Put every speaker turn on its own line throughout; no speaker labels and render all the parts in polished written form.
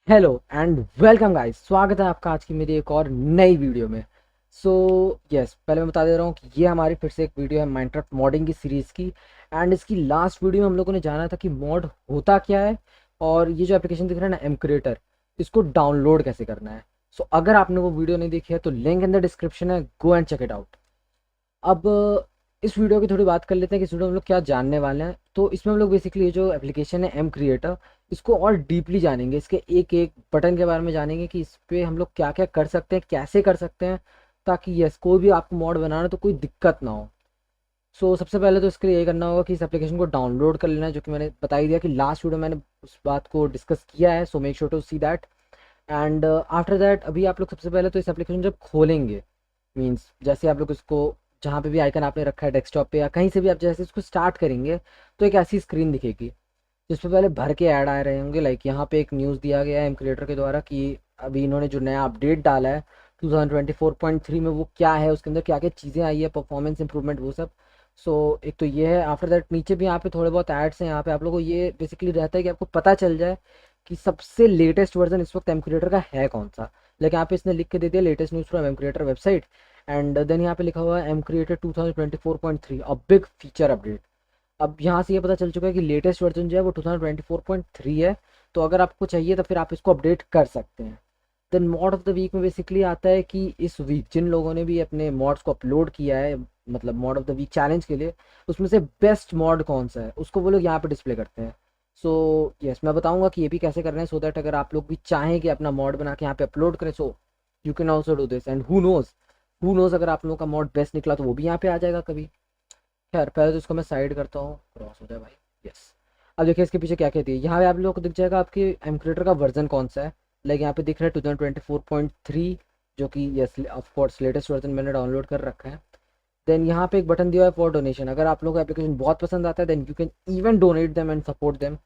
Hello and welcome guys, स्वागत है आपका आज की मेरी एक और नई वीडियो में। सो यस, पहले मैं बता दे रहा हूँ कि ये हमारी फिर से एक वीडियो है माइनक्राफ्ट मॉडिंग की सीरीज़ की। एंड इसकी लास्ट वीडियो में हम लोगों ने जाना था कि मॉड होता क्या है और ये जो एप्लीकेशन दिख रहा है ना एम क्रिएटर, इसको डाउनलोड कैसे करना है। सो अगर आपने वो वीडियो नहीं देखी है तो लिंक इन द डिस्क्रिप्शन है, go and check it out. अब इस वीडियो की थोड़ी बात कर लेते हैं कि इस वीडियो में हम लोग क्या जानने वाले हैं। तो इसमें हम लोग बेसिकली ये जो एप्लीकेशन है एम क्रिएटर, इसको और डीपली जानेंगे, इसके एक एक बटन के बारे में जानेंगे कि इस पर हम लोग क्या क्या कर सकते हैं, कैसे कर सकते हैं, ताकि यस कोई भी आपको मॉड बनाना तो कोई दिक्कत ना हो। सो सबसे पहले तो इसके लिए ये करना होगा कि इस एप्लीकेशन को डाउनलोड कर लेना है, जो कि मैंने बता ही दिया कि लास्ट वीडियो मैंने उस बात को डिस्कस किया है। So make sure to see that. And after that अभी आप लोग सबसे पहले तो इस एप्लीकेशन जब खोलेंगे, मीन्स जैसे आप लोग इसको जहाँ पे भी आइकन आपने रखा है डेस्कटॉप पे या कहीं से भी आप जैसे इसको स्टार्ट करेंगे तो एक ऐसी स्क्रीन दिखेगी जिस पे पहले भर के ऐड आ रहे होंगे। लाइक यहाँ पे एक न्यूज़ दिया गया है एम क्रिएटर के द्वारा कि अभी इन्होंने जो नया अपडेट डाला है 2024.3 में, वो क्या है, उसके अंदर क्या क्या चीज़ें आई है, परफॉर्मेंस इंप्रूवमेंट, वो सब। सो एक तो ये है। आफ्टर दैट नीचे भी यहाँ पे थोड़े बहुत एड्स हैं। यहाँ पे आप लोगों को ये बेसिकली रहता है कि आपको पता चल जाए कि सबसे लेटेस्ट वर्जन इस वक्त एम क्रिएटर का है कौन सा। लेकिन यहाँ पे इसने लिख के दे दिया latest news from MCreator website. And then यहाँ पे लिखा हुआ है MCreator 2024.3 a big feature update. अब यहाँ से ये पता चल चुका है कि लेटेस्ट वर्जन जो है वो 2024.3 है। तो अगर आपको चाहिए तो फिर आप इसको अपडेट कर सकते हैं। Then mod of the week में बेसिकली आता है कि इस वीक जिन लोगों ने भी अपने मॉड्स को अपलोड किया है, मतलब mod of the week challenge के लिए, उसमें से बेस्ट मॉड कौन सा है उसको वो लोग यहाँ पे डिस्प्ले करते हैं। सो यस, मैं बताऊंगा कि ये भी कैसे करना है, सो दैट अगर आप लोग भी चाहें कि अपना मॉड बना के यहाँ पे अपलोड करें, so you can also do this. And who knows अगर आप लोगों का मॉड बेस्ट निकला तो वो भी यहाँ पे आ जाएगा कभी। खैर पहले तो इसको मैं साइड करता हूँ, क्रॉस हो जाए भाई। यस। अब देखिए इसके पीछे क्या कहती है। यहाँ पे आप लोगों को दिख जाएगा आपके एम क्रिएटर का वर्जन कौन सा है। लाइक यहाँ पे दिख रहा है 2024.3, जो कि yes of course latest version मैंने डाउनलोड कर रखा है। देन यहाँ पे एक बटन दिया है फॉर डोनेशन। अगर आप लोगों को एप्लीकेशन बहुत पसंद आता है then you can even donate them and support them.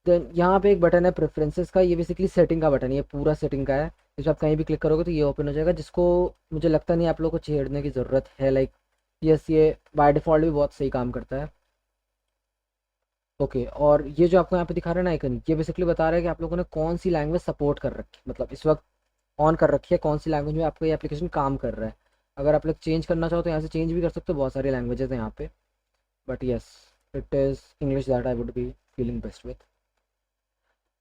Then यहाँ पे एक बटन है प्रेफरेंसेस का। ये बेसिकली सेटिंग का बटन है, ये पूरा सेटिंग का है। इस पर आप कहीं भी क्लिक करोगे तो ये ओपन हो जाएगा, जिसको मुझे लगता नहीं आप लोगों को छेड़ने की ज़रूरत है। लाइक यस, ये बाय डिफ़ॉल्ट भी बहुत सही काम करता है। ओके, और ये जो आपको यहाँ पे दिखा रहा है ना आइकन, ये बेसिकली बता रहा है कि आप लोगों ने कौन सी लैंग्वेज सपोर्ट कर रखी है, मतलब इस वक्त ऑन कर रखी है, कौन सी लैंग्वेज में आपका ये एप्लीकेशन काम कर रहा है। अगर आप लोग चेंज करना चाहो तो यहाँ से चेंज भी कर सकते हो, बहुत सारी लैंग्वेजेस हैं यहाँ पे। But yes, it is English that I would be feeling best with.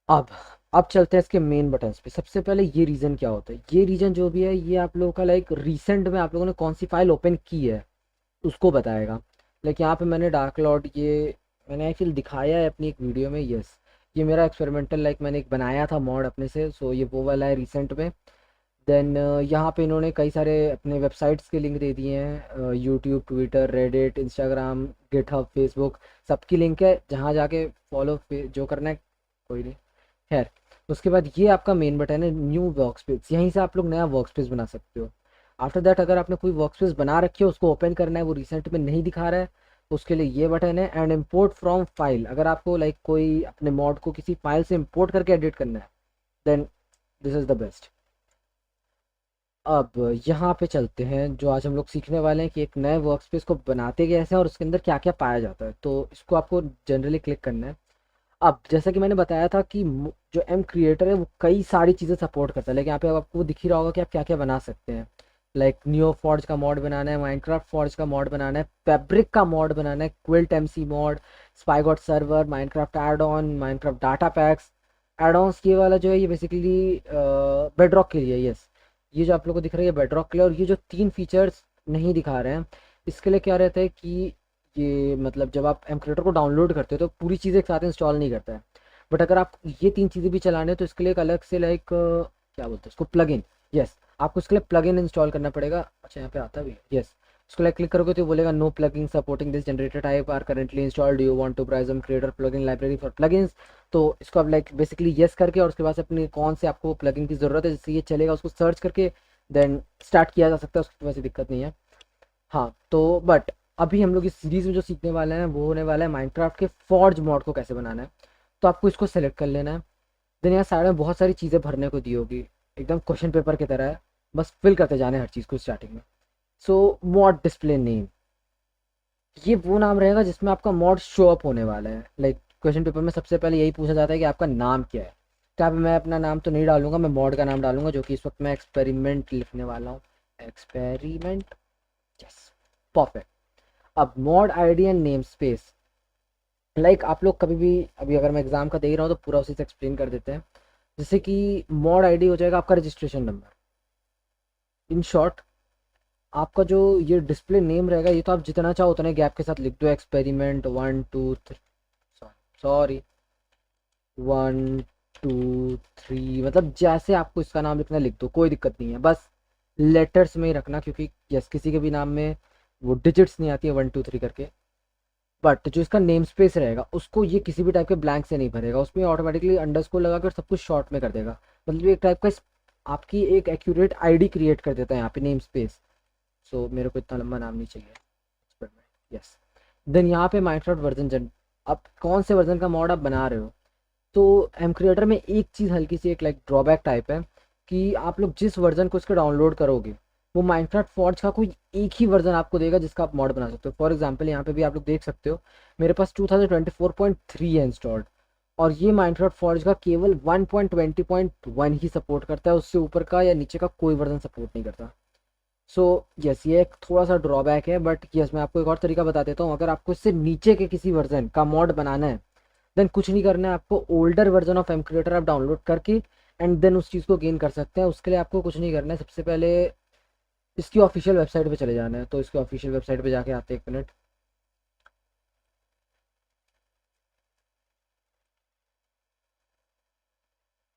अब अब चलते हैं इसके मेन बटन्स पे। सबसे पहले ये रीज़न क्या होता है, ये रीजन जो भी है ये आप लोगों का लाइक रिसेंट में आप लोगों ने कौन सी फाइल ओपन की है उसको बताएगा। लाइक यहाँ पे मैंने डार्क लॉर्ड, ये मैंने एक्चुअली दिखाया है अपनी एक वीडियो में। यस, ये मेरा एक्सपेरिमेंटल लाइक मैंने एक बनाया था मॉड अपने से, सो ये वो वाला है रिसेंट में। देन यहाँ पे इन्होंने कई सारे अपने वेबसाइट्स के लिंक दे दिए हैं, YouTube, Twitter, Reddit, Instagram, GitHub, Facebook, सबकी लिंक है, जहाँ जाके फॉलो जो करना है कोई नहीं। खैर, उसके बाद ये आपका मेन बटन है न्यू वर्क स्पेस। यहीं से आप लोग नया वर्क स्पेस बना सकते हो। आफ्टर दैट अगर आपने कोई वर्क स्पेस बना रखी है उसको ओपन करना है, वो रिसेंट में नहीं दिखा रहा है, तो उसके लिए ये बटन है। एंड इम्पोर्ट फ्रॉम फाइल, अगर आपको लाइक कोई अपने मॉड को किसी फाइल से इम्पोर्ट करके एडिट करना है then this is the best. अब यहाँ पे चलते हैं, जो आज हम लोग सीखने वाले हैं कि एक नए वर्क स्पेस को बनाते कैसे हैं और उसके अंदर क्या क्या पाया जाता है। तो इसको आपको जनरली क्लिक करना है। अब जैसा कि मैंने बताया था कि जो एम क्रिएटर है वो कई सारी चीज़ें सपोर्ट करता है, लेकिन यहाँ पे आपको दिख ही रहा होगा कि आप क्या क्या बना सकते हैं। लाइक नियो फॉर्ज का मॉड बनाना है, माइनक्राफ्ट फॉर्ज का मॉड बनाना है, फैब्रिक का मॉड बनाना है, Quilt MC mod, Spigot server, Minecraft add on, Minecraft data packs. Add ons ये वाला जो है ये बेसिकली बेडरॉक के लिए, यस, ये जो आप लोग को दिख रहा है ये बेडरॉक के लिए। और ये जो तीन फीचर्स नहीं दिखा रहे हैं इसके लिए क्या रहता है कि ये मतलब जब आप एम क्रिएटर को डाउनलोड करते हो तो पूरी चीज़ें एक साथ इंस्टॉल नहीं करता है। बट अगर आप ये तीन चीज़ें भी चलाने हैं तो इसके लिए एक अलग से लाइक क्या बोलते हैं उसको, प्लग इन। यस, आपको इसके लिए प्लग इन इंस्टॉल करना पड़ेगा। अच्छा यहाँ पे आता भी है, यस। उसको लाइक क्लिक करोगे तो बोलेगा no plugin supporting this generator type are currently installed, you want to browse MCreator plugin library for plugins. तो इसको आप लाइक बेसिकली यस करके और उसके बाद से अपने कौन से आपको प्लगइन की ज़रूरत है जिससे ये चलेगा उसको सर्च करके देन स्टार्ट किया जा सकता है, उसकी वैसे दिक्कत नहीं है। हाँ तो बट अभी हम लोग इस सीरीज़ में जो सीखने वाले हैं वो होने वाला है माइनक्राफ्ट के फॉर्ज मॉड को कैसे बनाना है। तो आपको इसको सेलेक्ट कर लेना है। देन यहाँ साइड में बहुत सारी चीज़ें भरने को दी होगी, एकदम क्वेश्चन पेपर की तरह है, बस फिल करते जाने हर चीज़ को स्टार्टिंग में। सो मॉड डिस्प्ले नेम, ये वो नाम रहेगा जिसमें आपका मॉड शो अप होने वाला है। लाइक क्वेश्चन पेपर में सबसे पहले यही पूछा जाता है कि आपका नाम क्या है। क्या मैं अपना नाम तो नहीं डालूंगा, मैं मॉड का नाम डालूंगा, जो कि इस वक्त मैं एक्सपेरिमेंट लिखने वाला हूँ। एक्सपेरिमेंट। यस। परफेक्ट। अब mod ID and name space, like आप लोग कभी भी, अभी अगर मैं एग्जाम का दे रहा हूँ तो पूरा उसी से एक्सप्लेन कर देते हैं। जैसे कि मॉड आईडी हो जाएगा आपका रजिस्ट्रेशन नंबर। इन शॉर्ट, आपका जो ये डिस्प्ले नेम रहेगा, ये तो आप जितना चाहो उतने गैप के साथ लिख दो, एक्सपेरिमेंट 1 2 3, सॉरी 1 2 3, मतलब जैसे आपको इसका नाम लिखना है लिख दो, कोई दिक्कत नहीं है, बस लेटर्स में ही रखना, क्योंकि यस किसी के भी नाम में वो डिजिट्स नहीं आती है 1 2 3 करके। बट जो इसका नेम स्पेस रहेगा उसको ये किसी भी टाइप के ब्लैंक से नहीं भरेगा, उसमें ऑटोमेटिकली अंडरस्कोर लगा कर सब कुछ शॉर्ट में कर देगा। मतलब ये एक टाइप का आपकी एक एक्यूरेट आईडी क्रिएट कर देता है यहाँ पे नेम स्पेस। सो मेरे को इतना लंबा नाम नहीं चाहिए। यस। देन यहाँ पे माइनक्राफ्ट वर्जन जन, अब कौन से वर्जन का मॉड आप बना रहे हो, तो एम क्रिएटर में एक चीज़ हल्की सी एक लाइक ड्रॉबैक टाइप है कि आप लोग जिस वर्जन को इसका डाउनलोड करोगे वो माइनक्राफ्ट फॉर्ज का कोई एक ही वर्जन आपको देगा जिसका आप मॉड बना सकते हो। फॉर एग्जांपल यहाँ पे भी आप लोग देख सकते हो मेरे पास 2024.3 है इंस्टॉल्ड, और ये माइनक्राफ्ट फॉर्ज का केवल 1.20.1 ही सपोर्ट करता है, उससे ऊपर का या नीचे का कोई वर्जन सपोर्ट नहीं करता। सो यस, ये एक थोड़ा सा ड्रॉबैक है, बट यस मैं आपको एक और तरीका बता देता हूँ। अगर आपको इससे नीचे के किसी वर्जन का मॉड बनाना है, देन कुछ नहीं करना है आपको, older version of MCreator आप डाउनलोड करके एंड देन उस चीज़ को गेन कर सकते हैं। उसके लिए आपको कुछ नहीं करना है, सबसे पहले इसकी ऑफिशियल वेबसाइट पे चले जाना है। तो इसकी ऑफिशियल वेबसाइट पे जाके आते हैं, एक मिनट।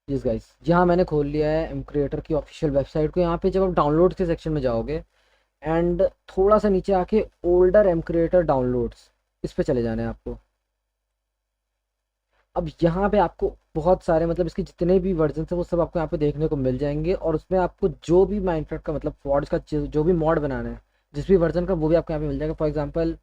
जिस गाइस, यहाँ मैंने खोल लिया है एम क्रिएटर की ऑफिशियल वेबसाइट को। यहाँ पे जब आप डाउनलोड के सेक्शन में जाओगे एंड थोड़ा सा नीचे आके ओल्डर एम क्रिएटर डाउनलोड्स, इस पे चले जाना है आपको। अब यहाँ पे आपको बहुत सारे मतलब इसके जितने भी वर्जन है वो सब आपको यहाँ पे देखने को मिल जाएंगे, और उसमें आपको जो भी माइनक्राफ्ट का मतलब फॉर्ज का जो भी मॉड बनाना है जिस भी वर्जन का, वो भी आपको यहाँ पे मिल जाएगा। फॉर एग्जांपल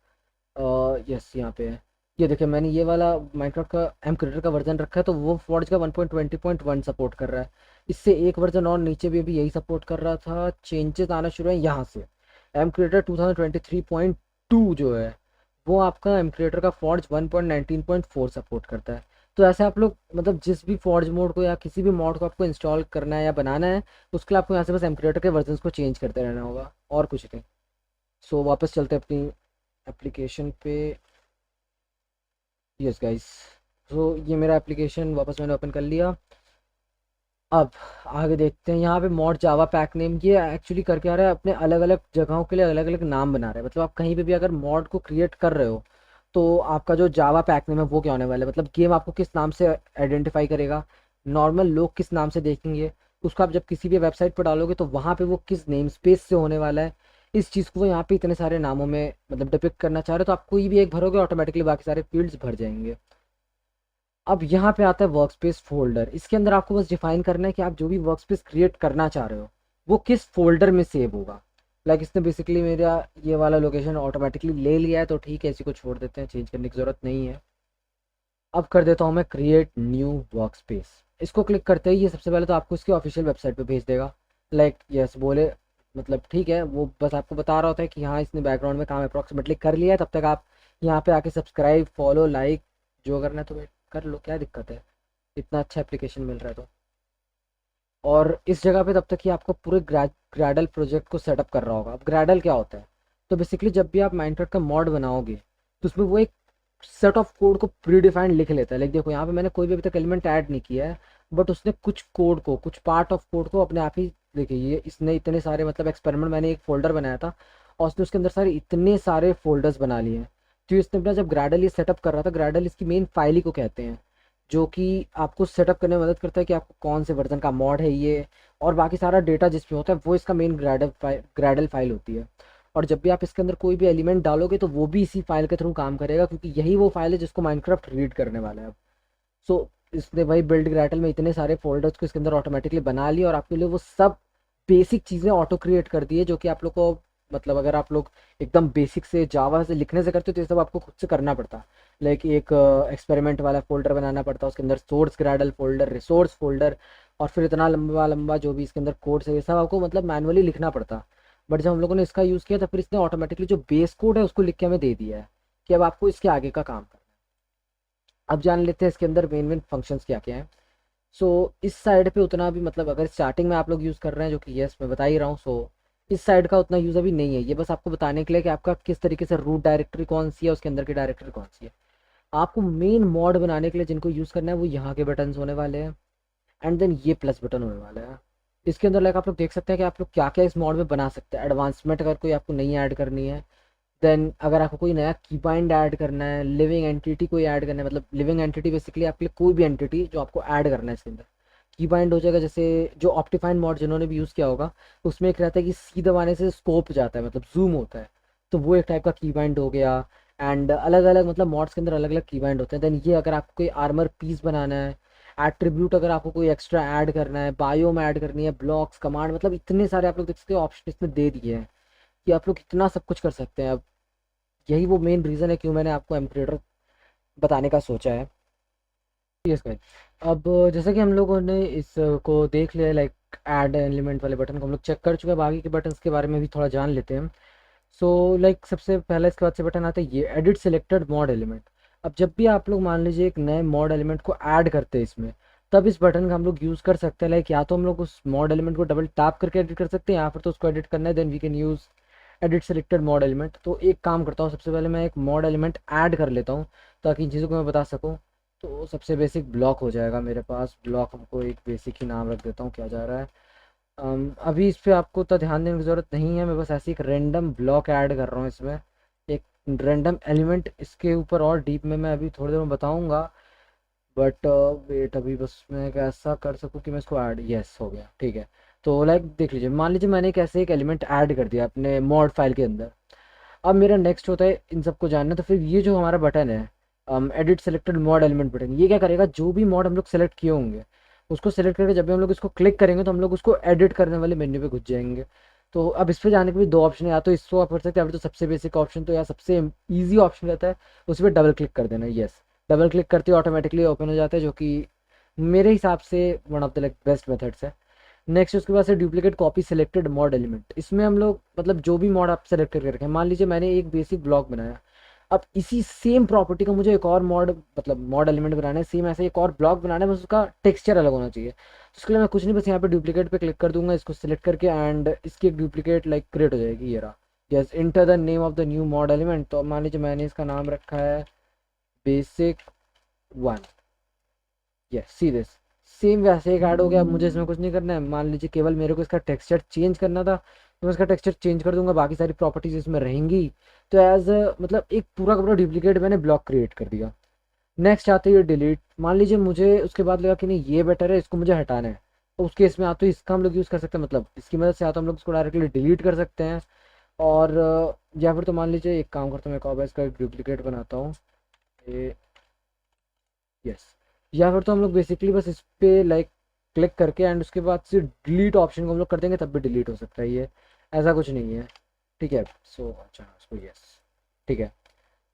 यस यहाँ पे है, ये देखिए मैंने ये वाला माइनक्राफ्ट का एम क्रिएटर का वर्जन रखा है, तो वो फॉर्ज का 1.20.1 सपोर्ट कर रहा है। इससे एक वर्जन और नीचे भी अभी यही सपोर्ट कर रहा था, चेंजेस आना शुरू है यहाँ से। एम क्रिएटर 2023.2 जो है वो आपका एम क्रिएटर का फॉर्ज 1.19.4 सपोर्ट करता है। तो ऐसे आप लोग मतलब जिस भी फॉर्ज मोड को या किसी भी मॉड को आपको इंस्टॉल करना है या बनाना है, तो उसके लिए आपको यहाँ से बस एम क्रिएटर के वर्जन को चेंज करते रहना होगा, और कुछ नहीं। सो वापस चलते हैं अपनी एप्लीकेशन पे। यस गाइस, तो ये मेरा एप्लीकेशन वापस मैंने ओपन कर लिया। अब आगे देखते हैं, यहाँ पे मॉड जावा पैक नेम, ये एक्चुअली करके आ रहा है अपने अलग अलग जगहों के लिए अलग अलग नाम बना रहा है। मतलब आप कहीं पे भी अगर मॉड को क्रिएट कर रहे हो तो आपका जो जावा पैक नेम है वो क्या होने वाला है, मतलब गेम आपको किस नाम से आइडेंटिफाई करेगा, नॉर्मल लोग किस नाम से देखेंगे, उसको आप जब किसी भी वेबसाइट पर डालोगे तो वहाँ पे वो किस नेम स्पेस से होने वाला है, इस चीज़ को वो यहाँ पे इतने सारे नामों में मतलब डिपिक्ट करना चाह रहे हो। तो आप कोई भी एक भरोगे ऑटोमेटिकली बाकी सारे फील्ड्स भर जाएंगे। अब यहाँ पे आता है वर्क स्पेस फोल्डर। इसके अंदर आपको बस डिफाइन करना है कि आप जो भी वर्क स्पेस क्रिएट करना चाह रहे हो वो किस फोल्डर में सेव होगा। लाइक इसने बेसिकली मेरा ये वाला लोकेशन ऑटोमेटिकली ले लिया है, तो ठीक है इसी को छोड़ देते हैं, चेंज करने की ज़रूरत नहीं है। अब कर देता हूँ मैं क्रिएट न्यू वर्क स्पेस। इसको क्लिक करते ही ये सबसे पहले तो आपको इसकी ऑफिशियल वेबसाइट पे भेज देगा। लाइक यस बोले, मतलब ठीक है, वो बस आपको बता रहा होता है कि हाँ इसने बैकग्राउंड में काम अप्रॉक्सीमेटली कर लिया है। तब तक आप यहाँ पे आके सब्सक्राइब फॉलो लाइक जो करना है तो कर लो, क्या दिक्कत है, इतना अच्छा एप्लीकेशन मिल रहा है तो। और इस जगह पे तब तक कि आपको पूरे ग्रैडल प्रोजेक्ट को सेटअप कर रहा होगा। अब ग्रैडल क्या होता है, तो बेसिकली जब भी आप माइनक्राफ्ट का मॉड बनाओगे तो उसमें वो एक सेट ऑफ कोड को प्री डिफाइंड लिख लेता है। लाइक देखो यहाँ पे मैंने कोई भी अभी तक एलिमेंट ऐड नहीं किया है, बट उसने कुछ कोड को, कुछ पार्ट ऑफ कोड को अपने आप ही, देखिए ये इसने इतने सारे मतलब एक्सपेरिमेंट, मैंने एक फोल्डर बनाया था और उसने उसके अंदर सारे इतने सारे फोल्डर्स बना लिए हैं। तो इसने अपना जब ग्रैडल ये सेटअप कर रहा था, ग्रैडल इसकी मेन फाइल ही को कहते हैं, जो कि आपको सेटअप करने में मदद करता है कि आपको कौन से वर्जन का मॉड है ये, और बाकी सारा डेटा जिसमें होता है वो इसका मेन ग्रैडल फाइल होती है। और जब भी आप इसके अंदर कोई भी एलिमेंट डालोगे तो वो भी इसी फाइल के थ्रू काम करेगा, क्योंकि यही वो फाइल है जिसको माइनक्राफ्ट रीड करने वाला है अब। सो इसने वही बिल्ड ग्रैटल में इतने सारे फोल्डर्स को इसके अंदर ऑटोमेटिकली बना लिया और आपके लिए वो सब बेसिक चीज़ें ऑटो क्रिएट कर दी है, जो कि आप लोग को मतलब अगर आप लोग एकदम बेसिक से जावा से लिखने से करते हो तो ये सब आपको खुद से करना पड़ता। लाइक एक एक्सपेरिमेंट वाला फोल्डर बनाना पड़ता, उसके अंदर source Gradle folder, resource folder, और फिर इतना लंबा लंबा जो भी इसके अंदर कोड है ये सब आपको मतलब मैनुअली लिखना पड़ता। बट जब हम लोगों ने इसका यूज़ किया तो फिर इसने ऑटोमेटिकली जो बेस कोड है उसको लिख के हमें दे दिया है कि अब आपको इसके आगे का काम करना है। अब जान लेते हैं इसके अंदर मेन मेन फंक्शंस क्या क्या हैं। सो इस साइड पे उतना भी मतलब अगर स्टार्टिंग में आप लोग यूज़ कर रहे हैं, जो कि यस मैं बता ही रहा हूँ, सो इस साइड का उतना यूज़ अभी नहीं है। ये बस आपको बताने के लिए कि आपका किस तरीके से रूट डायरेक्टरी कौन सी है, उसके अंदर की डायरेक्टरी कौन सी है। आपको मेन मॉड बनाने के लिए जिनको यूज़ करना है वो यहाँ के बटन्स होने वाले हैं, एंड देन ये प्लस बटन होने वाला है। इसके अंदर लाइक आप लोग देख सकते हैं कि आप लोग क्या क्या इस मॉड में बना सकते हैं। एडवांसमेंट अगर कोई आपको नहीं ऐड करनी है, देन अगर आपको कोई नया की बाइंड ऐड करना है, लिविंग एंटिटी कोई ऐड करना है, मतलब लिविंग एंटिटी बेसिकली आपके लिए कोई भी एंटिटी जो आपको ऐड करना है इसके अंदर की बाइंड हो जाएगा। जैसे जो ऑप्टिफाइन मॉड जिन्होंने भी यूज़ किया होगा, उसमें एक रहता है कि सी दबाने से स्कोप जाता है, मतलब जूम होता है, तो वो एक टाइप का की बाइंड हो गया। एंड अलग अलग मतलब मॉड्स के अंदर अलग अलग की बाइंड होते हैं। देन ये अगर आपको कोई आर्मर पीस बनाना है, एट्रीब्यूट अगर आपको कोई एक्स्ट्रा ऐड करना है, बायोम ऐड करनी है, ब्लॉक्स कमांड, मतलब इतने सारे आप लोग देख सकते हो ऑप्शन इसमें दे दिए हैं कि आप लोग इतना सब कुछ कर सकते हैं। अब यही वो मेन रीज़न है क्यों मैंने आपको एम्प्रेटर बताने का सोचा है। यस गाइस, अब जैसे कि हम लोगों ने इसको देख लिया, लाइक ऐड एलिमेंट वाले बटन को हम लोग चेक कर चुके हैं, बाकी के बटन्स के बारे में भी थोड़ा जान लेते हैं। सो लाइक सबसे पहले इसके बाद से बटन आता है ये एडिट सिलेक्टेड मॉड एलिमेंट। अब जब भी आप लोग मान लीजिए एक नए मॉड एलिमेंट को ऐड करते हैं इसमें, तब इस बटन का हम लोग यूज़ कर सकते हैं। लाइक या तो हम लोग उस मॉड एलिमेंट को डबल टैप करके एडिट कर सकते हैं, या फिर तो उसको एडिट करना है then we can use edit selected mod element. तो एक काम करता हूँ, सबसे पहले मैं एक मॉड एलिमेंट ऐड कर लेता हूँ ताकि इन चीज़ों को मैं बता सकूँ। तो सबसे बेसिक ब्लॉक हो जाएगा मेरे पास। ब्लॉक हमको एक बेसिक ही नाम रख देता हूँ, क्या जा रहा है। अभी इस पे आपको उतना ध्यान देने की ज़रूरत नहीं है, मैं बस ऐसे एक रैंडम ब्लॉक ऐड कर रहा हूँ इसमें, एक रैंडम एलिमेंट। इसके ऊपर और डीप में मैं अभी थोड़ी देर में बताऊँगा, बट वेट अभी बस मैं एक ऐसा कर सकूँ कि मैं इसको ऐड, यस हो गया, ठीक है। तो लाइक देख लीजिए, मान लीजिए मैंने एक ऐसे एक एलिमेंट ऐड कर दिया अपने मॉड फाइल के अंदर। अब मेरा नेक्स्ट होता है इन सबको जानना, तो फिर ये जो हमारा बटन है edit selected mod element button, ये क्या करेगा, जो भी मॉड हम लोग सेलेक्ट किए होंगे उसको सेलेक्ट करके जब भी हम लोग इसको क्लिक करेंगे तो हम लोग उसको एडिट करने वाले मेन्यू पे घुस जाएंगे। तो अब इस पे जाने के भी दो ऑप्शन है, या तो इसको आप कर सकते हैं, या फिर तो सबसे बेसिक ऑप्शन तो या सबसे ईजी ऑप्शन रहता है उस पर डबल क्लिक कर देना। यस, डबल क्लिक करते ही ऑटोमेटिकली ओपन हो जाता है, जो कि मेरे हिसाब से one of the like best methods है। नेक्स्ट उसके बाद से duplicate copy selected mod element. इसमें हम लोग मतलब जो भी मॉड आप सेलेक्ट करके रखें, मान लीजिए मैंने एक बेसिक ब्लॉक बनाया, अब इसी सेम प्रॉपर्टी का मुझे एक और मॉड मतलब मॉड एलिमेंट बनाना है, सेम ऐसे एक और ब्लॉक बनाना है, बस उसका टेक्सचर अलग होना चाहिए। तो उसके लिए मैं कुछ नहीं, बस यहाँ पे डुप्लीकेट पे क्लिक कर दूंगा, इसको सिलेक्ट करके, एंड इसकी एक डुप्लीकेट लाइक क्रिएट हो जाएगी। ये रहा, yes, enter the name of the new mod element. तो मान लीजिए मैंने इसका नाम रखा है basic 1। Yes, see this, same वैसे एक ऐड हो गया। अब मुझे इसमें कुछ नहीं करना है, मान लीजिए केवल मेरे को इसका टेक्सचर चेंज करना था, तो मैं इसका टेक्सचर चेंज कर दूंगा, बाकी सारी प्रॉपर्टीज इसमें रहेंगी। तो एज मतलब एक पूरा का पूरा डुप्लीकेट मैंने ब्लॉक क्रिएट कर दिया। नेक्स्ट आते ही डिलीट। मान लीजिए मुझे उसके बाद लगा कि नहीं ये बेटर है, इसको मुझे हटाना है, तो उस केस में या तो इसका हम लोग यूज़ कर सकते हैं, मतलब इसकी मदद से या तो हम लोग इसको डायरेक्टली डिलीट कर सकते हैं, और या फिर तो मान लीजिए एक काम करता हूँ, मैं कॉपी इसका एक डुप्लीकेट बनाता हूँ, यस। या फिर तो हम लोग बेसिकली बस इस पे लाइक क्लिक करके एंड उसके बाद से डिलीट ऑप्शन को हम लोग कर देंगे, तब भी डिलीट हो सकता है ये, ऐसा कुछ नहीं है, ठीक है। सो अच्छा इसको यस, ठीक है।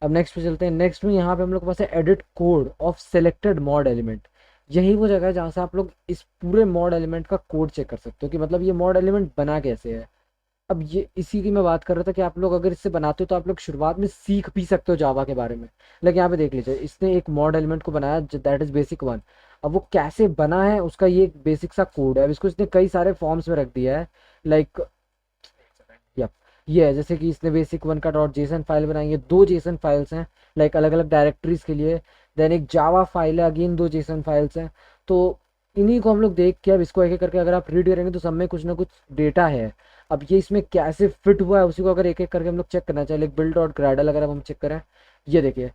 अब नेक्स्ट पे चलते हैं। नेक्स्ट में यहाँ पे हम लोग के पास है edit code of selected mod element. यही वो जगह है जहाँ से आप लोग इस पूरे मॉड एलिमेंट का कोड चेक कर सकते हो कि मतलब ये मॉड एलिमेंट बना कैसे है। अब ये इसी की मैं बात कर रहा था कि आप लोग अगर इससे बनाते हो तो आप लोग शुरुआत में सीख भी सकते हो जावा के बारे में। लेकिन यहाँ पे देख लीजिए, इसने एक मॉड एलिमेंट को बनाया दैट इज बेसिक 1। अब वो कैसे बना है उसका ये एक बेसिक सा कोड है। अब इसको इसने कई सारे फॉर्म्स में रख दिया है, लाइक यप, ये है जैसे कि इसने बेसिक 1 का डॉट जेसन फाइल बनाई है, दो जेसन फाइल्स हैं लाइक अलग अलग डायरेक्टरीज के लिए। देन एक जावा फाइल है, अगेन दो जेसन फाइल्स हैं। तो इन्हीं को हम लोग देख के अब इसको एक एक करके अगर आप रीड करेंगे तो सब में कुछ ना कुछ डेटा है। अब ये इसमें कैसे फिट हुआ है उसी को अगर एक एक करके हम लोग चेक करना चाहिए, बिल्ड डॉट ग्रैडल अगर अब हम चेक करें, ये देखिए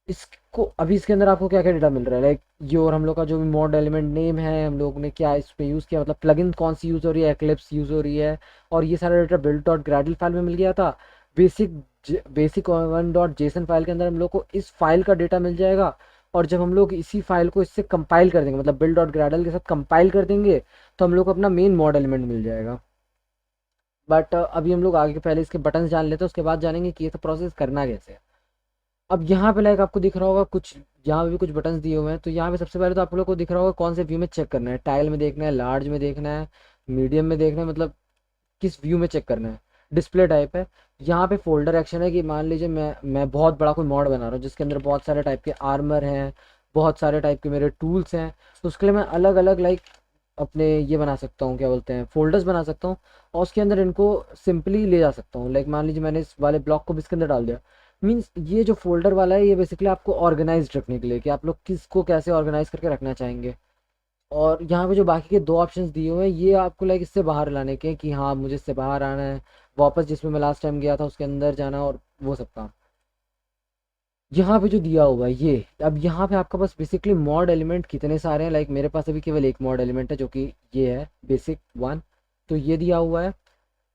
इसको, अभी इसके अंदर आपको क्या क्या डेटा मिल रहा है, लाइक ये और हम लोग का जो भी मॉड एलिमेंट नेम है, हम लोग ने क्या इस पे यूज़ किया, मतलब प्लगइन कौन सी यूज़ हो रही है, एक्लिप्स यूज़ हो रही है, और ये सारा data build dot Gradle file में मिल गया था। Basic basic 1 dot JSON file के अंदर हम लोग को इस फाइल का डेटा मिल जाएगा। और जब हम लोग इसी फाइल को इससे कंपाइल कर देंगे, मतलब बिल्ड डॉट ग्रैडल के साथ कंपाइल कर देंगे, तो हम लोग को अपना मेन मॉड एलिमेंट मिल जाएगा। बट अभी हम लोग आगे पहले इसके बटन जान लेते हैं, उसके बाद जानेंगे कि ये सब प्रोसेस करना कैसे है। अब यहाँ पे लाइक आपको दिख रहा होगा कुछ, यहाँ पे भी कुछ बटन्स दिए हुए हैं। तो यहाँ पे सबसे पहले तो आप लोग को दिख रहा होगा कौन से व्यू में चेक करना है, टाइल में देखना है, लार्ज में देखना है, मीडियम में देखना है, मतलब किस व्यू में चेक करना है। डिस्प्ले टाइप है, यहाँ पे फोल्डर एक्शन है कि मान लीजिए मैं बहुत बड़ा कोई मॉड बना रहा हूँ जिसके अंदर बहुत सारे टाइप के आर्मर हैं, बहुत सारे टाइप के मेरे टूल्स हैं, तो उसके लिए मैं अलग अलग लाइक अपने ये बना सकता हूँ, क्या बोलते हैं, फोल्डर्स बना सकता हूँ, और उसके अंदर इनको सिंपली ले जा सकता हूँ। लाइक मान लीजिए मैंने इस वाले ब्लॉक को भी इसके अंदर डाल दिया, मीन्स ये जो फोल्डर वाला है ये बेसिकली आपको ऑर्गेनाइज रखने के लिए, कि आप लोग किसको कैसे ऑर्गेनाइज करके रखना चाहेंगे। और यहाँ पे जो बाकी के दो ऑप्शंस दिए हुए हैं ये आपको लाइक इससे बाहर लाने के हैं, कि हाँ मुझे इससे बाहर आना है, वापस जिसमें मैं लास्ट टाइम गया था उसके अंदर जाना, और वो सब काम। यहाँ पे जो दिया हुआ है ये, अब यहाँ पे आपका पास बेसिकली मॉड एलिमेंट कितने सारे हैं, लाइक मेरे पास अभी केवल एक मॉड एलिमेंट है जो कि ये है बेसिक वन, तो ये दिया हुआ है।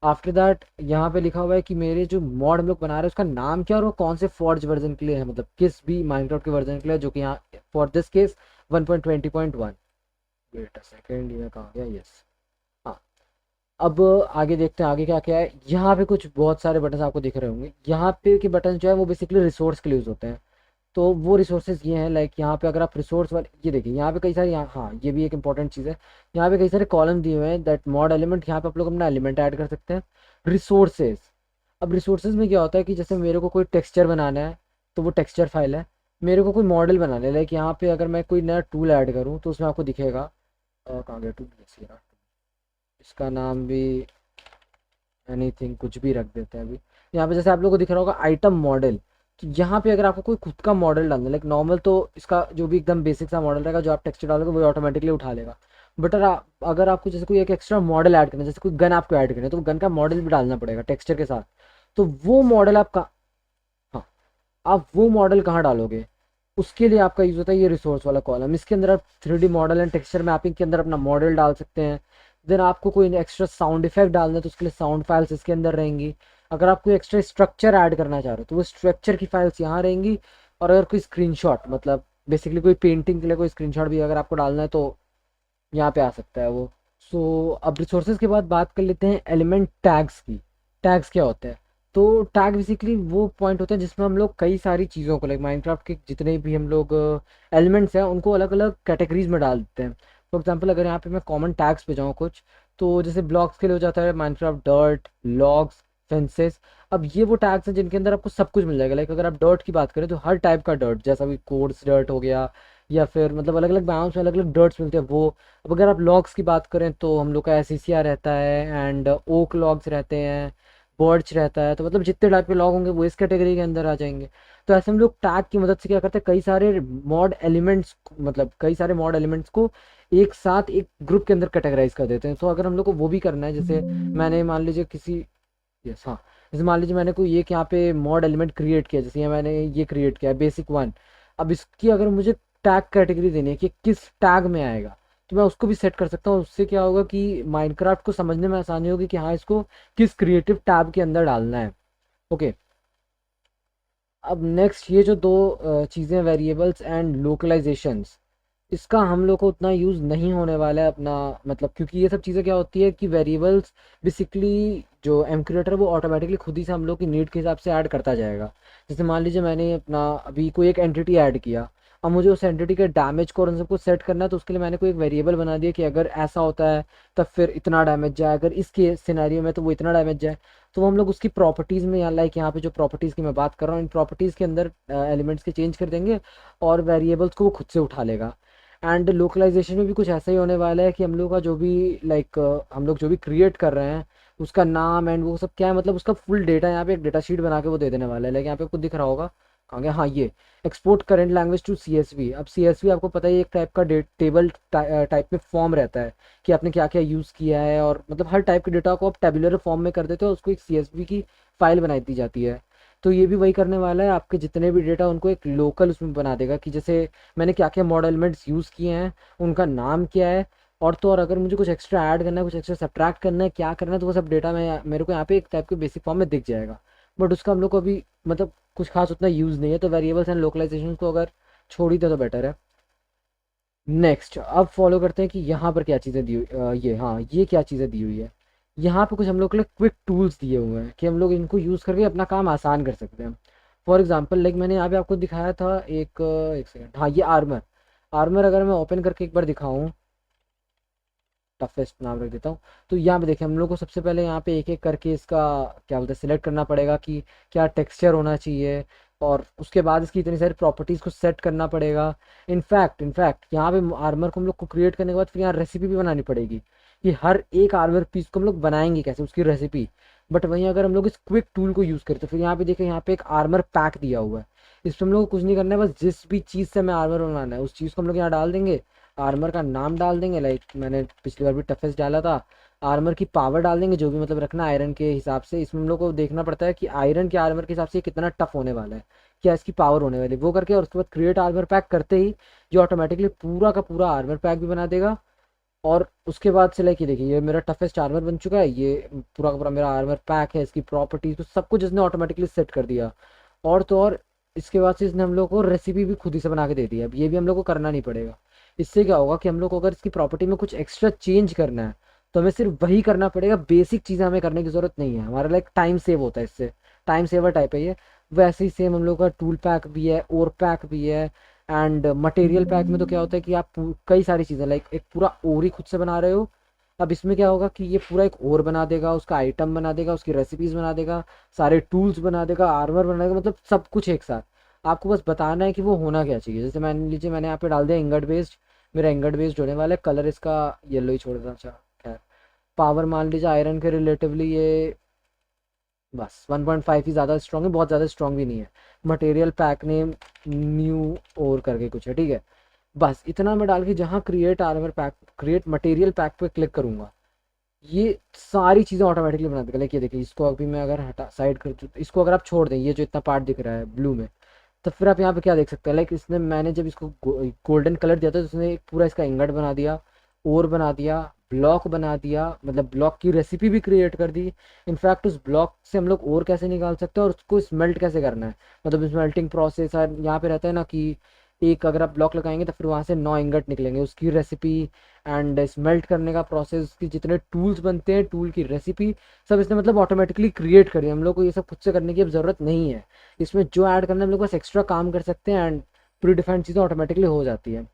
आफ्टर दैट यहाँ पे लिखा हुआ है कि मेरे जो मॉड हम लोग बना रहे हैं उसका नाम क्या और वो कौन से फॉर्ज वर्जन के लिए है, मतलब किस भी माइनक्राफ्ट के वर्जन के लिए, जो कि यहाँ for this case 1.20.1। Wait a second, ये कहाँ गया, यस। हाँ, अब आगे देखते हैं आगे क्या क्या है। यहाँ पे कुछ बहुत सारे बटन आपको दिख रहे होंगे, यहाँ पे के बटन जो है वो बेसिकली रिसोर्स के लिए यूज़ होते हैं। तो वो रिसोर्सेज ये हैं, लाइक यहाँ पे अगर आप रिसोर्स वाले, ये देखिए यहाँ पे कई सारे, यहाँ हाँ ये भी एक इंपॉर्टेंट चीज़ है, यहाँ पे कई सारे कॉलम दिए हुए हैं दैट मॉड एलिमेंट, यहाँ पे आप लोग अपना एलिमेंट ऐड कर सकते हैं। रिसोर्सेज, अब रिसोर्सेज में क्या होता है कि जैसे मेरे को कोई टेक्सचर बनाना है तो वो टेक्सचर फाइल है, मेरे को कोई मॉडल बनाना है, लाइक यहाँ पे अगर मैं कोई नया टूल ऐड करूँ तो उसमें आपको दिखेगा कहाँ गया टूल, इसका नाम भी एनीथिंग कुछ भी रख देते हैं अभी। यहाँ पे जैसे आप लोगों को दिख रहा होगा आइटम मॉडल, तो यहाँ पे अगर आपको कोई खुद का मॉडल डालना है, लाइक नॉर्मल तो इसका जो भी एकदम बेसिक सा मॉडल रहेगा जो आप टेक्सचर डालोगे वो ऑटोमेटिकली उठा लेगा। बट अगर आपको जैसे कोई एक एक्स्ट्रा मॉडल ऐड करना है, जैसे कोई गन आपको ऐड करना है, तो गन का मॉडल भी डालना पड़ेगा टेक्सचर के साथ। तो वो मॉडल आपका, हाँ, आप वो मॉडल कहाँ डालोगे, उसके लिए आपका यूज़ होता है ये रिसोर्स वाला कॉलम। इसके अंदर आप 3D model and texture mapping के अंदर अपना मॉडल डाल सकते हैं। देन आपको कोई एक्स्ट्रा साउंड इफेक्ट डालना है तो उसके लिए साउंड फाइल्स इसके अंदर रहेंगी। अगर आप कोई एक्स्ट्रा स्ट्रक्चर ऐड करना चाह रहे हो तो वो स्ट्रक्चर की फाइल्स यहाँ रहेंगी। और अगर कोई स्क्रीनशॉट, मतलब बेसिकली कोई पेंटिंग के लिए कोई स्क्रीनशॉट भी अगर आपको डालना है तो यहाँ पे आ सकता है वो। सो अब रिसोर्सेज के बाद बात कर लेते हैं एलिमेंट टैग्स की। टैग्स क्या होते हैं, तो टैग बेसिकली वो पॉइंट होते हैं जिसमें हम लोग कई सारी चीज़ों को, लाइक माइनक्राफ्ट के जितने भी हम लोग एलिमेंट्स हैं उनको अलग अलग कैटेगरीज में डाल देते हैं। फॉर एग्जांपल अगर यहाँ पे मैं कॉमन टैग्स पे जाऊँ कुछ, तो जैसे ब्लॉक्स के लिए हो जाता है माइनक्राफ्ट डर्ट, लॉग्स, फेंसेस। अब ये वो टैग्स हैं जिनके अंदर आपको सब कुछ मिल जाएगा, लाइक अगर आप डर्ट की बात करें तो हर टाइप का डर्ट, जैसा भी कोर्स डर्ट हो गया, या फिर मतलब अलग अलग बायोम्स में अलग अलग डर्ट्स मिलते हैं वो। अब अगर आप लॉग्स की बात करें तो हम लोग का एसिसिया रहता है एंड ओक लॉग्स रहते हैं, बर्च रहता है, तो मतलब जितने टाइप के लॉग होंगे वो इस कैटेगरी के अंदर आ जाएंगे। तो ऐसे हम लोग टैग की मदद से क्या करते हैं, कई सारे मॉड एलिमेंट्स, मतलब कई सारे मॉड एलिमेंट्स को एक साथ एक ग्रुप के अंदर कैटेगराइज कर देते हैं। तो अगर हम लोग को वो भी करना है, जैसे मैंने मान लीजिए किसी, यस हाँ, जैसे मान लीजिए मैंने कोई एक यहाँ पे मॉड एलिमेंट क्रिएट किया, जैसे ये मैंने ये क्रिएट किया बेसिक वन। अब इसकी अगर मुझे टैग कैटेगरी देनी है कि किस टैग में आएगा, तो मैं उसको भी सेट कर सकता हूँ। उससे क्या होगा कि माइनक्राफ्ट को समझने में आसानी होगी कि हाँ इसको किस क्रिएटिव टैब के अंदर डालना है। ओके, अब नेक्स्ट ये जो दो चीज़ें, वेरिएबल्स एंड लोकलाइजेशंस, इसका हम लोग को उतना यूज़ नहीं होने वाला है अपना, मतलब क्योंकि ये सब चीज़ें क्या होती है कि वेरिएबल्स बेसिकली जो एम क्रिएटर वो ऑटोमेटिकली खुद ही से हम लोग की नीड के हिसाब से ऐड करता जाएगा। जैसे मान लीजिए मैंने अपना अभी कोई एक एंटिटी ऐड किया, अब मुझे उस एंटिटी के डैमेज को और उन सबको सेट करना है, तो उसके लिए मैंने कोई एक वेरिएबल बना दिया कि अगर ऐसा होता है तब फिर इतना डैमेज जाए, अगर इसके सिनेरियो में तो वो इतना डैमेज जाए। तो वो हम लोग उसकी प्रॉपर्टीज़ में, या लाइक यहाँ पे जो प्रॉपर्टीज़ की मैं बात कर रहा हूँ इन प्रॉपर्टीज़ के अंदर एलिमेंट्स के चेंज कर देंगे और वेरिएबल्स को वो खुद से उठा लेगा। एंड लोकलाइजेशन में भी कुछ ऐसा ही होने वाला है कि हम लोग का जो भी लाइक हम लोग जो भी क्रिएट कर रहे हैं उसका नाम एंड वो सब क्या है, मतलब उसका फुल डेटा यहाँ पे एक डेटा शीट बना के वो दे देने वाला है। लाइक यहाँ पे आपको दिख रहा होगा कहाँ गया, हाँ ये export current language to CSV। अब CSV आपको पता है एक टाइप का टेबल टाइप में फॉर्म रहता है कि आपने क्या क्या यूज़ किया है, और मतलब हर टाइप के डेटा को आप टेबुलर फॉर्म में कर देते हो, उसको एक CSV की फाइल बनाई दी जाती है। तो ये भी वही करने वाला है, आपके जितने भी डेटा उनको एक लोकल उसमें बना देगा कि जैसे मैंने क्या क्या मॉडल एलिमेंट्स यूज़ किए हैं, उनका नाम क्या है, और तो और अगर मुझे कुछ एक्स्ट्रा ऐड करना है, कुछ एक्स्ट्रा सब्ट्रैक्ट करना है, क्या करना है, तो वो सब डेटा मैं मेरे को यहाँ पे एक टाइप के बेसिक फॉर्म में दिख जाएगा। बट उसका हम लोग को अभी मतलब कुछ खास उतना यूज़ नहीं है, तो वेरिएबल्स एंड लोकलाइजेशन को अगर छोड़ ही दे तो बेटर है। नेक्स्ट अब फॉलो करते हैं कि यहाँ पर क्या चीज़ें दी हुई, ये हाँ ये क्या चीज़ें दी हुई है। यहाँ पे कुछ हम लोग के लिए क्विक टूल्स दिए हुए हैं कि हम लोग इनको यूज़ करके अपना काम आसान कर सकते हैं। फॉर एग्जांपल लाइक मैंने यहाँ पे आपको दिखाया था एक सेकेंड, हाँ ये आर्मर। आर्मर अगर मैं ओपन करके एक बार दिखाऊँ, टफेस्ट नाम रख देता हूँ। तो यहाँ पे देखिए हम लोग को सबसे पहले यहाँ पे एक एक करके इसका क्या बोलते हैं सिलेक्ट करना पड़ेगा कि क्या टेक्सचर होना चाहिए, और उसके बाद इसकी इतनी सारी प्रॉपर्टीज़ को सेट करना पड़ेगा। इनफैक्ट यहाँ पे आर्मर को हम लोग को क्रिएट करने के बाद फिर यहाँ रेसिपी भी बनानी पड़ेगी कि हर एक आर्मर पीस को हम लोग बनाएंगे कैसे, उसकी रेसिपी। बट वहीं अगर हम लोग इस क्विक टूल को यूज़ करें तो फिर यहाँ पे देखें, यहाँ पे एक आर्मर पैक दिया हुआ है। इसमें हम लोग को कुछ नहीं करना है, बस जिस भी चीज़ से हमें आर्मर बनाना है उस चीज़ को हम लोग यहाँ डाल देंगे, आर्मर का नाम डाल देंगे, लाइक मैंने पिछली बार भी टफेस्ट डाला था। आर्मर की पावर डाल देंगे जो भी मतलब रखना आयरन के हिसाब से। इसमें हम लोग को देखना पड़ता है कि आयरन के आर्मर के हिसाब से कितना टफ होने वाला है, क्या इसकी पावर होने वाली है, वो करके और उसके बाद क्रिएट आर्मर पैक करते ही जो ऑटोमेटिकली पूरा का पूरा आर्मर पैक भी बना देगा। और उसके बाद से लाइक ये देखिए, ये मेरा टफेस्ट आर्मर बन चुका है, ये पूरा का पूरा मेरा आर्मर पैक है, इसकी प्रॉपर्टीज तो सब कुछ इसने ऑटोमेटिकली सेट कर दिया। और तो और इसके बाद से इसने हम लोग को रेसिपी भी खुद ही से बना के दे दी है, अब ये भी हम लोग को करना नहीं पड़ेगा। इससे क्या होगा कि हम लोग को अगर इसकी प्रॉपर्टी में कुछ एक्स्ट्रा चेंज करना है तो हमें सिर्फ वही करना पड़ेगा, बेसिक चीज़ें हमें करने की ज़रूरत नहीं है, हमारा लाइक टाइम सेव होता है इससे, टाइम सेवर टाइप है ये। वैसे ही सेम हम लोग का टूल पैक भी है, और पैक भी है। एंड मटेरियल पैक में तो क्या होता है कि आप कई सारी चीज़ें लाइक एक पूरा और ही खुद से बना रहे हो। अब इसमें क्या होगा कि ये पूरा एक और बना देगा, उसका आइटम बना देगा, उसकी रेसिपीज़ बना देगा, सारे टूल्स बना देगा, आर्मर बना देगा, मतलब सब कुछ एक साथ। आपको बस बताना है कि वो होना क्या चाहिए। जैसे मान लीजिए मैंने यहाँ पे डाल दिया इंगट बेस्ड, मेरा इंगट बेस्ड होने वाला है, कलर इसका येलो ही छोड़ देना चाह, खैर। पावर मान लीजिए आयरन के रिलेटिवली ये बस 1.5 ही ज़्यादा स्ट्रॉन्ग है, बहुत ज़्यादा स्ट्रॉन्ग भी नहीं है। मटेरियल पैक नेम न्यू और करके कुछ है, ठीक है। बस इतना मैं डाल के जहाँ create armour pack, create material pack पे क्लिक करूँगा, ये सारी चीज़ें ऑटोमेटिकली बना देगा। लाइक ये देखिए, इसको अभी मैं अगर हटा साइड कर दूँ, इसको अगर आप छोड़ दें, ये जो इतना पार्ट दिख रहा है ब्लू में, तो फिर आप यहाँ पे क्या देख सकते हैं, लाइक इसने, मैंने जब इसको गोल्डन कलर दिया था तो उसने एक पूरा इसका इंगट बना दिया, और बना दिया, ब्लॉक बना दिया, मतलब ब्लॉक की रेसिपी भी क्रिएट कर दी। इनफैक्ट उस ब्लॉक से हम लोग और कैसे निकाल सकते हैं और उसको स्मेल्ट कैसे करना है, मतलब स्मेल्टिंग प्रोसेस यहाँ पे रहता है ना कि एक अगर आप ब्लॉक लगाएंगे तो फिर वहाँ से 9 इंगट निकलेंगे, उसकी रेसिपी एंड स्मेल्ट करने का प्रोसेस की जितने टूल्स बनते हैं, टूल की रेसिपी, सब इसने मतलब ऑटोमेटिकली क्रिएट कर दिया। हम लोग को ये सब खुद से करने की अब ज़रूरत नहीं है। इसमें जो ऐड करना है हम लोग बस एक्स्ट्रा काम कर सकते हैं एंड प्री डिफाइंड चीज़ें ऑटोमेटिकली हो जाती है।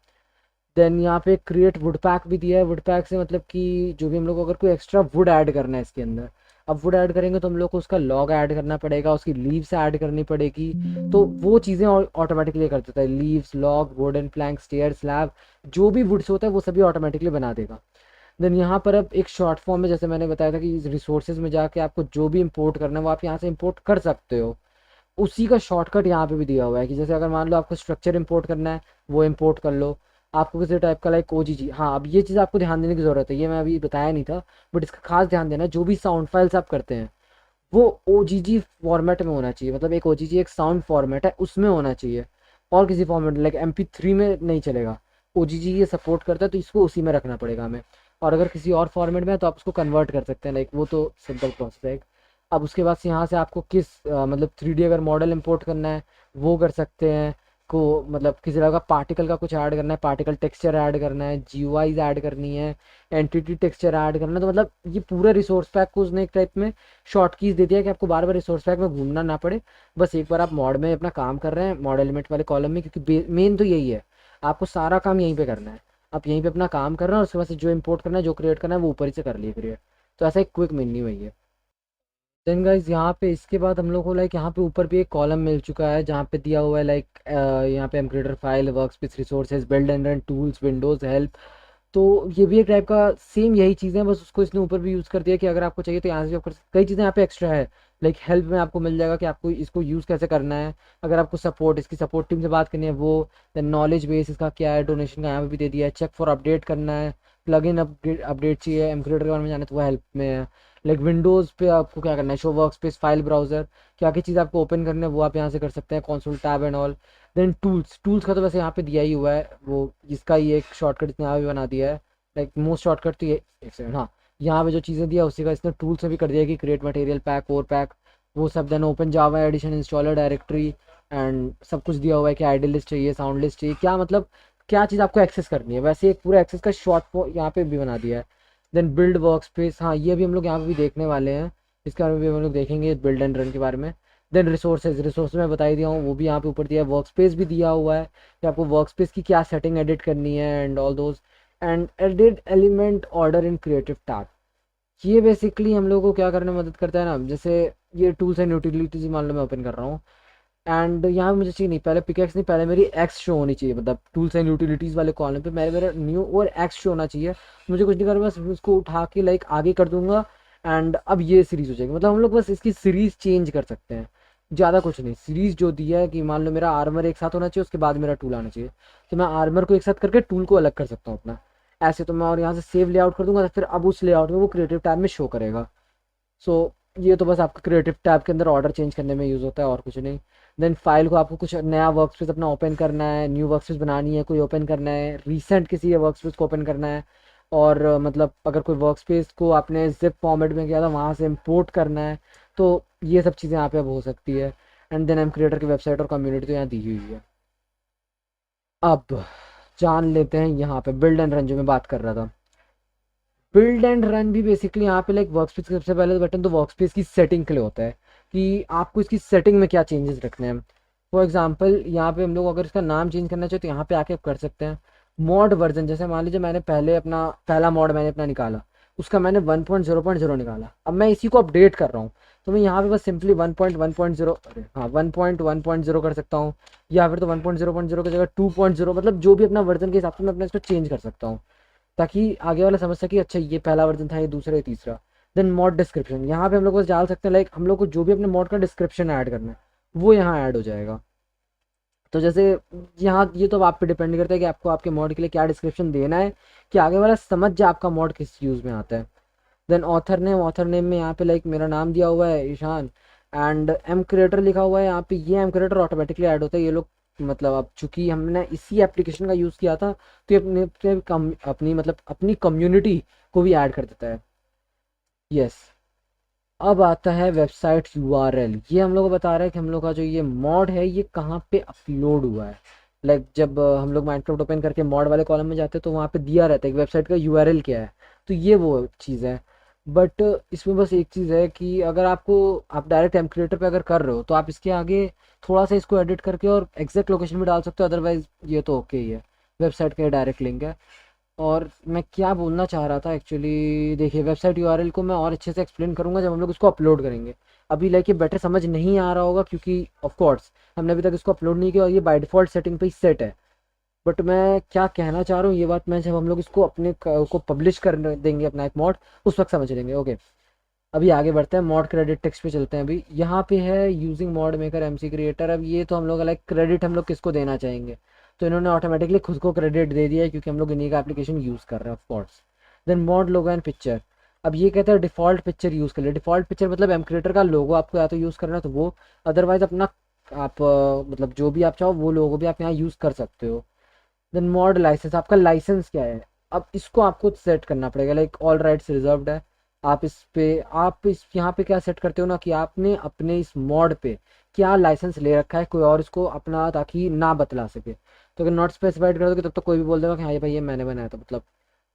देन यहाँ पे क्रिएट वुड पैक भी दिया है। वुड पैक से मतलब कि जो भी हम लोग को अगर कोई एक्स्ट्रा वुड ऐड करना है इसके अंदर, अब वुड ऐड करेंगे तो हम लोग को उसका लॉग ऐड करना पड़ेगा, उसकी लीव्स ऐड करनी पड़ेगी, तो वो चीज़ें ऑटोमेटिकली कर देता है। Leaves, log, wooden plank, stair, slab, जो भी वुड से होता है वो सभी ऑटोमेटिकली बना देगा। देन यहाँ पर अब एक शॉर्ट फॉर्म में, जैसे मैंने बताया था कि रिसोर्सेज में जाके आपको जो भी इंपोर्ट करना है वो आप यहाँ से इंपोर्ट कर सकते हो, उसी का शॉर्टकट यहाँ पे भी दिया हुआ है कि जैसे अगर मान लो आपको स्ट्रक्चर इंपोर्ट करना है वो इंपोर्ट कर लो, आपको किसी टाइप का लाइक ओजीजी, हाँ अब ये चीज़ आपको ध्यान देने की ज़रूरत है, ये मैं अभी बताया नहीं था बट इसका खास ध्यान देना है। जो भी साउंड फाइल्स आप करते हैं वो ओजीजी फॉर्मेट में होना चाहिए, मतलब एक ओजीजी एक साउंड फॉर्मेट है उसमें होना चाहिए, और किसी फॉर्मेट लाइक MP3 में नहीं चलेगा। ओजीजी ये सपोर्ट करता है तो इसको उसी में रखना पड़ेगा हमें, और अगर किसी और फॉर्मेट में है तो आप उसको कन्वर्ट कर सकते हैं, लाइक वो तो सिंपल प्रोसेस है। अब उसके बाद से यहाँ से आपको किस मतलब 3D अगर मॉडल इंपोर्ट करना है वो कर सकते हैं, को मतलब किसी तरह का पार्टिकल का कुछ ऐड करना है, पार्टिकल टेक्सचर ऐड करना है, जीयूआईज ऐड करनी है, एंटिटी टेक्सचर ऐड करना है, तो मतलब ये पूरे रिसोर्स पैक को उसने एक टाइप में शॉर्ट कीज दे दिया कि आपको बार बार रिसोर्स पैक में घूमना ना पड़े। बस एक बार आप मॉड में अपना काम कर रहे हैं, मॉड एलिमेंट वाले कॉलम में, क्योंकि मेन तो यही है, आपको सारा काम यहीं पे करना है। आप यहीं पे अपना काम कर रहे हैं और उसके बाद से जो इंपोर्ट करना है, जो क्रिएट करना है वो ऊपर ही से कर लिए क्रिएट। तो ऐसा एक क्विक मेन्यू है ये। देन गाइज यहाँ पे इसके बाद हम लोग को लाइक यहाँ पे ऊपर भी एक कॉलम मिल चुका है जहाँ पे दिया हुआ है लाइक यहाँ पे MCreator file, workspace, resources, build and run, tools, windows, help. तो ये भी एक टाइप का सेम यही चीज़ें हैं, बस उसको इसने ऊपर भी यूज़ कर दिया कि अगर आपको चाहिए तो यहाँ से भी आप कर सकते। कई चीज़ें यहाँ पे एक्स्ट्रा है, लाइक हेल्प में आपको मिल जाएगा कि आपको इसको यूज़ कैसे करना है। अगर आपको सपोर्ट, इसकी सपोर्ट टीम से बात करनी है वो, देन नॉलेज बेस इसका क्या है, डोनेशन का यहाँ पे भी दे दिया है, चेक फॉर अपडेट करना है, प्लग इन अपडेट चाहिए, एम्प्रेटर के बारे में जाना है तो वो हेल्प में है। लाइक विंडोज़ पे आपको क्या करना है, show work space, file browser, क्या क्या चीज़ आपको ओपन करना है वो आप यहाँ से कर सकते हैं, console tab and all. Then tools, tools का तो वैसे यहाँ पे दिया ही हुआ है, वो इसका ही एक शॉर्टकट इसने यहाँ भी बना दिया है, लाइक मोस्ट शॉर्टकट तो ये, एक सेकंड, हाँ यहाँ पे जो चीज़ें दिया उसी का इसने टूल्स में भी कर दिया कि क्रिएट मटेरियल पैक, और पैक, वो सब। Then open Java edition, installer directory and सब कुछ दिया हुआ है कि आइडल लिस्ट चाहिए, साउंड लिस्ट चाहिए, क्या मतलब क्या चीज़ आपको एक्सेस करनी है, वैसे एक पूरा एक्सेस का शॉर्ट यहाँ पे भी बना दिया है। देन बिल्ड वर्क स्पेस, हाँ ये भी हम लोग यहाँ पे भी देखने वाले हैं, इसके बारे में भी हम लोग देखेंगे बिल्ड एंड रन के बारे में। देन रिसोर्सेज, रिसोर्स मैं बता ही दिया हूँ, वो भी यहाँ पे ऊपर दिया है। वर्क स्पेस भी दिया हुआ है कि आपको वर्क स्पेस की क्या सेटिंग एडिट करनी है and all those, and edit element order in creative tab. ये बेसिकली हम लोग को क्या करने में मदद करता है ना, जैसे ये टूल्स एंड यूटिलिटीज मान लो मैं ओपन कर रहा हूँ, एंड यहाँ पे मुझे चाहिए नहीं, पहले पिकेक्स नहीं, पहले मेरी एक्स शो होनी चाहिए, मतलब टूल्स एंड यूटिलिटीज़ वाले कॉलम पे मेरा न्यू और एक्स शो होना चाहिए। मुझे कुछ नहीं करना, बस उसको उठा के लाइक आगे कर दूंगा एंड अब ये सीरीज़ हो जाएगी। मतलब हम लोग बस इसकी सीरीज़ चेंज कर सकते हैं, ज़्यादा कुछ नहीं। सीरीज़ जो दिया है कि मान लो मेरा आर्मर एक साथ होना चाहिए, उसके बाद मेरा टूल आना चाहिए, तो मैं आर्मर को एक साथ करके टूल को अलग कर सकता हूँ अपना। ऐसे तो मैं और यहाँ से सेव लेआउट कर दूंगा, तो फिर अब उस लेआउट में वो क्रिएटिव टैब में शो करेगा। सो ये तो बस आपका क्रिएटिव टैब के अंदर ऑर्डर चेंज करने में यूज़ होता है और कुछ नहीं। देन फाइल को आपको कुछ नया वर्क स्पेस अपना ओपन करना है, न्यू वर्क स्पेस बनानी है, कोई ओपन करना है, रीसेंट किसी वर्क स्पेस को ओपन करना है, और मतलब अगर कोई वर्क स्पेस को आपने जिप फॉर्मेट में किया था वहाँ से इम्पोर्ट करना है, तो ये सब चीज़ें यहाँ पे अब हो सकती है। एंड देन एम क्रिएटर की वेबसाइट और कम्युनिटी तो यहाँ दी हुई है। अब जान लेते हैं यहाँ पे बिल्ड एंड रन जो मैं बात कर रहा था। बिल्ड एंड रन भी बेसिकली यहाँ पे लाइक वर्कस्पेस का सबसे पहले बटन तो वर्कस्पेस की सेटिंग के लिए होता है कि आपको इसकी सेटिंग में क्या चेंजेस रखने हैं। फॉर एग्जांपल यहाँ पे हम लोग अगर इसका नाम चेंज करना चाहे तो यहाँ पे आके आप कर सकते हैं। मॉड वर्जन, जैसे मान लीजिए मैंने पहले अपना पहला मॉड मैंने अपना निकाला, उसका मैंने 1.0.0 निकाला, अब मैं इसी को अपडेट कर रहा हूँ, तो मैं यहाँ पे बस सिंपली 1.1.0, अरे हाँ 1.1.0 कर सकता हूँ, या फिर तो 1.0.0 की जगह 2.0, मतलब जो भी अपना वर्जन के हिसाब से मैं अपना इसको चेंज कर सकता हूँ, ताकि आगे वाला समझ सके अच्छा ये पहला वर्जन था, ये दूसरा, ये तीसरा। देन मॉड डिस्क्रिप्शन, यहाँ पे हम लोग बस डाल सकते हैं लाइक हम लोग को जो भी अपने मॉड का डिस्क्रिप्शन ऐड करना है वो यहाँ ऐड हो जाएगा। तो जैसे यहाँ ये तो अब आप पे डिपेंड करता है कि आपको आपके मॉड के लिए क्या डिस्क्रिप्शन देना है कि आगे वाला समझ जाए आपका मॉड किस यूज़ में आता है। देन ऑथर नेम में यहाँ पे लाइक मेरा नाम दिया हुआ है ईशान, एंड एम क्रिएटर लिखा हुआ है यहाँ पे, ये एम क्रिएटर ऑटोमेटिकली ऐड होता है। ये लोग मतलब अब चूंकि हमने इसी एप्लीकेशन का यूज़ किया था तो ये अपनी मतलब अपनी कम्युनिटी को भी ऐड कर देता है। यस। अब आता है वेबसाइट यूआरएल, ये हम लोग को बता रहा है कि हम लोग का जो ये मॉड है ये कहाँ पे अपलोड हुआ है। लाइक जब हम लोग माइनक्राफ्ट ओपन करके मॉड वाले कॉलम में जाते हैं तो वहाँ पे दिया रहता है कि वेबसाइट का यूआरएल क्या है, तो ये वो चीज़ है। बट इसमें बस एक चीज़ है कि अगर आपको आप डायरेक्ट एम क्रिएटर पे अगर कर रहे हो तो आप इसके आगे थोड़ा सा इसको एडिट करके और एग्जैक्ट लोकेशन भी डाल सकते हो, अदरवाइज ये तो ओके ही है, वेबसाइट का डायरेक्ट लिंक है। और मैं क्या बोलना चाह रहा था एक्चुअली, देखिए वेबसाइट यूआरएल को मैं और अच्छे से एक्सप्लेन करूंगा जब हम लोग इसको अपलोड करेंगे। अभी लाइक ये बेटर समझ नहीं आ रहा होगा क्योंकि ऑफ कोर्स हमने अभी तक इसको अपलोड नहीं किया और ये बाय डिफ़ॉल्ट सेटिंग पे ही सेट है। बट मैं क्या कहना चाह रहा हूँ ये बात मैं जब हम लोग इसको अपने को पब्लिश कर देंगे अपना एक मॉड, उस वक्त समझ लेंगे। ओके, अभी आगे बढ़ते हैं, मॉड क्रेडिट टेक्स्ट पे चलते हैं। अभी यहाँ पे है using mod maker MC creator. अब ये तो हम लोग लाइक क्रेडिट हम लोग किसको देना चाहेंगे, तो इन्होंने ऑटोमेटिकली खुद को क्रेडिट दे दिया है क्योंकि हम लोग इन्हीं का एप्लीकेशन यूज़ कर रहे हैं of course. Then mod logo and picture, अब ये कहते हैं डिफ़ॉल्ट पिक्चर यूज़ कर ले। डिफ़ॉल्ट पिक्चर मतलब एम क्रिएटर का लोगो आपको या तो यूज़ करना है तो वो, अदरवाइज अपना आप मतलब जो भी आप चाहो वो लोगो भी आप यहाँ यूज़ कर सकते हो। देन मॉड लाइसेंस, आपका लाइसेंस क्या है, अब इसको आपको सेट करना पड़ेगा। लाइक ऑल राइट्स रिजर्व्ड है, आप इस यहाँ पे क्या सेट करते हो ना कि आपने अपने इस मॉड पे क्या लाइसेंस ले रखा है, कोई और इसको अपना ताकि ना बतला सके। तो अगर नॉट स्पेसिफाइड कर दोगे तब तो कोई भी बोल देगा कि हाँ ये भाई ये मैंने बनाया था, मतलब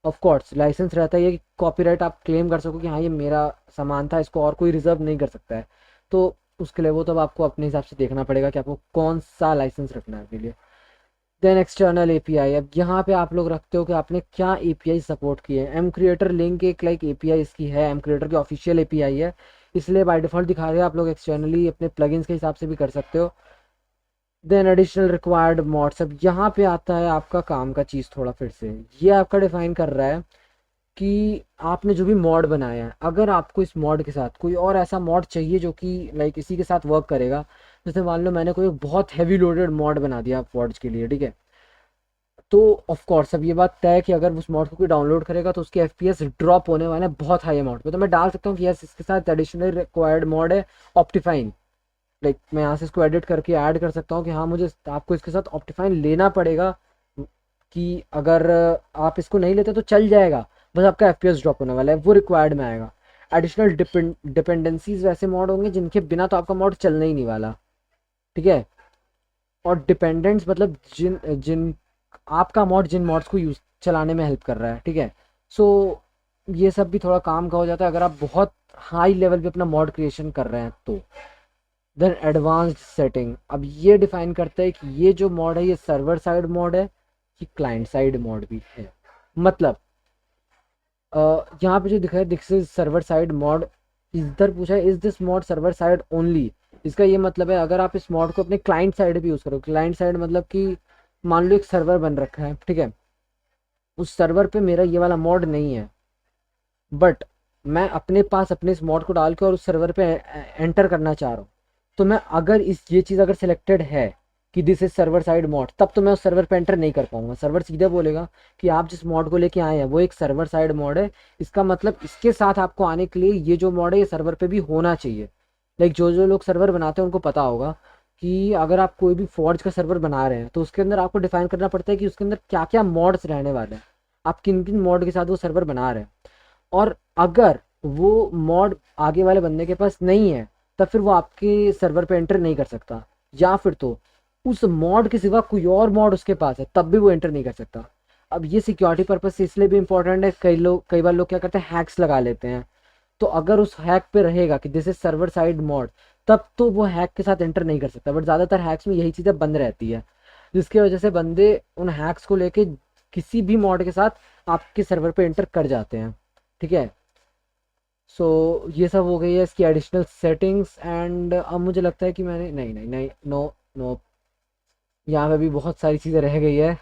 ऑफ कोर्स लाइसेंस रहता है ये कि कॉपीराइट आप क्लेम कर सको कि हाँ ये मेरा सामान था, इसको और कोई रिजर्व नहीं कर सकता है। तो उसके लिए वो तब आपको अपने हिसाब से देखना पड़ेगा कि आपको कौन सा लाइसेंस रखना है आपके लिए। देन एक्सटर्नल एपीआई, अब यहाँ पे आप लोग रखते हो कि आपने क्या एपीआई सपोर्ट किए हैं। एम क्रिएटर लिंक एक लाइक एपीआई इसकी है, एम क्रिएटर की ऑफिशियल एपीआई है, इसलिए बाय डिफ़ॉल्ट दिखा रहे हैं। आप लोग एक्सटर्नली अपने प्लगइन्स के हिसाब से भी कर सकते हो। देन एडिशनल रिक्वायर्ड मॉड्स, अब यहाँ पे आता है आपका काम का चीज़ थोड़ा फिर से, ये आपका डिफाइन कर रहा है कि आपने जो भी मॉड बनाया है अगर आपको इस मॉड के साथ कोई और ऐसा मॉड चाहिए जो कि लाइक इसी के साथ वर्क करेगा। जैसे मान लो मैंने कोई एक बहुत हैवी लोडेड मॉड बना दिया फॉर्ज के लिए, ठीक है, तो ऑफ कोर्स अब ये बात तय है कि अगर उस मॉड को कोई डाउनलोड करेगा तो उसके एफपीएस ड्रॉप होने वाले हैं बहुत हाई अमाउंट पे। तो मैं डाल सकता हूँ कि यस इसके साथ एडिशनल रिक्वायर्ड मॉड है ऑप्टिफाइन। लाइक मैं यहाँ से इसको एडिट करके ऐड कर सकता हूँ कि हाँ मुझे आपको इसके साथ ऑप्टिफाइन लेना पड़ेगा, कि अगर आप इसको नहीं लेते तो चल जाएगा, बस आपका एफपीएस ड्रॉप होने वाला है, वो रिक्वायर्ड में आएगा। एडिशनल डिपेंडेंसीज वैसे मॉड होंगे जिनके बिना तो आपका मॉड चलने ही नहीं वाला, ठीक है। और डिपेंडेंट्स मतलब जिन जिन आपका मॉड जिन मॉड्स को यूज चलाने में हेल्प कर रहा है, ठीक है। सो ये सब भी थोड़ा काम का हो जाता है अगर आप बहुत हाई लेवल पे अपना मॉड क्रिएशन कर रहे हैं तो। देन एडवांस्ड सेटिंग, अब ये डिफाइन करता है कि ये जो मॉड है ये सर्वर साइड मॉड है कि क्लाइंट साइड मॉड भी है। मतलब यहाँ पे जो दिखा है this is server side mod, इधर पूछा है is this mod server side only, इसका ये मतलब है अगर आप इस मॉड को अपने क्लाइंट साइड पे यूज़ करो, क्लाइंट साइड मतलब कि मान लो एक सर्वर बन रखा है, ठीक है, उस सर्वर पे मेरा ये वाला मॉड नहीं है, बट मैं अपने पास अपने इस मॉड को डाल के और उस सर्वर पे एंटर करना चाह रहा हूँ, तो मैं अगर इस ये चीज़ अगर सिलेक्टेड है कि this is server side mod, तब तो मैं उस सर्वर पे एंटर नहीं कर पाऊंगा। सर्वर सीधे बोलेगा कि आप जिस मॉड को लेके आए हैं वो एक सर्वर साइड मॉड है, इसका मतलब इसके साथ आपको आने के लिए ये जो मॉड है ये सर्वर पे भी होना चाहिए। लाइक जो जो लोग सर्वर बनाते हैं उनको पता होगा कि अगर आप कोई भी फॉर्ज का सर्वर बना रहे हैं तो उसके अंदर आपको डिफाइन करना पड़ता है कि उसके अंदर क्या क्या मॉड्स रहने वाले हैं, आप किन किन मॉड के साथ वो सर्वर बना रहे हैं। और अगर वो मॉड आगे वाले बंदे के पास नहीं है तब फिर वो आपके सर्वर पे एंटर नहीं कर सकता, या फिर तो उस मॉड के सिवा कोई और मॉड उसके पास है तब भी वो एंटर नहीं कर सकता। अब ये सिक्योरिटी पर्पज से इसलिए भी इंपॉर्टेंट है, कई बार लोग क्या करते हैं हैक्स लगा लेते हैं, तो अगर उस हैक पे रहेगा कि this is server side mod, तब तो वो हैक के साथ एंटर नहीं कर सकता। बट ज़्यादातर हैक्स में यही चीज़ें बंद रहती है, जिसकी वजह से बंदे उन हैक्स को लेके किसी भी मॉड के साथ आपके सर्वर पे एंटर कर जाते हैं, ठीक है। सो ये सब हो गई है इसकी एडिशनल सेटिंग्स। एंड अब मुझे लगता है कि मैंने नहीं नहीं नहीं नो नो, यहाँ पे भी बहुत सारी चीज़ें रह गई है।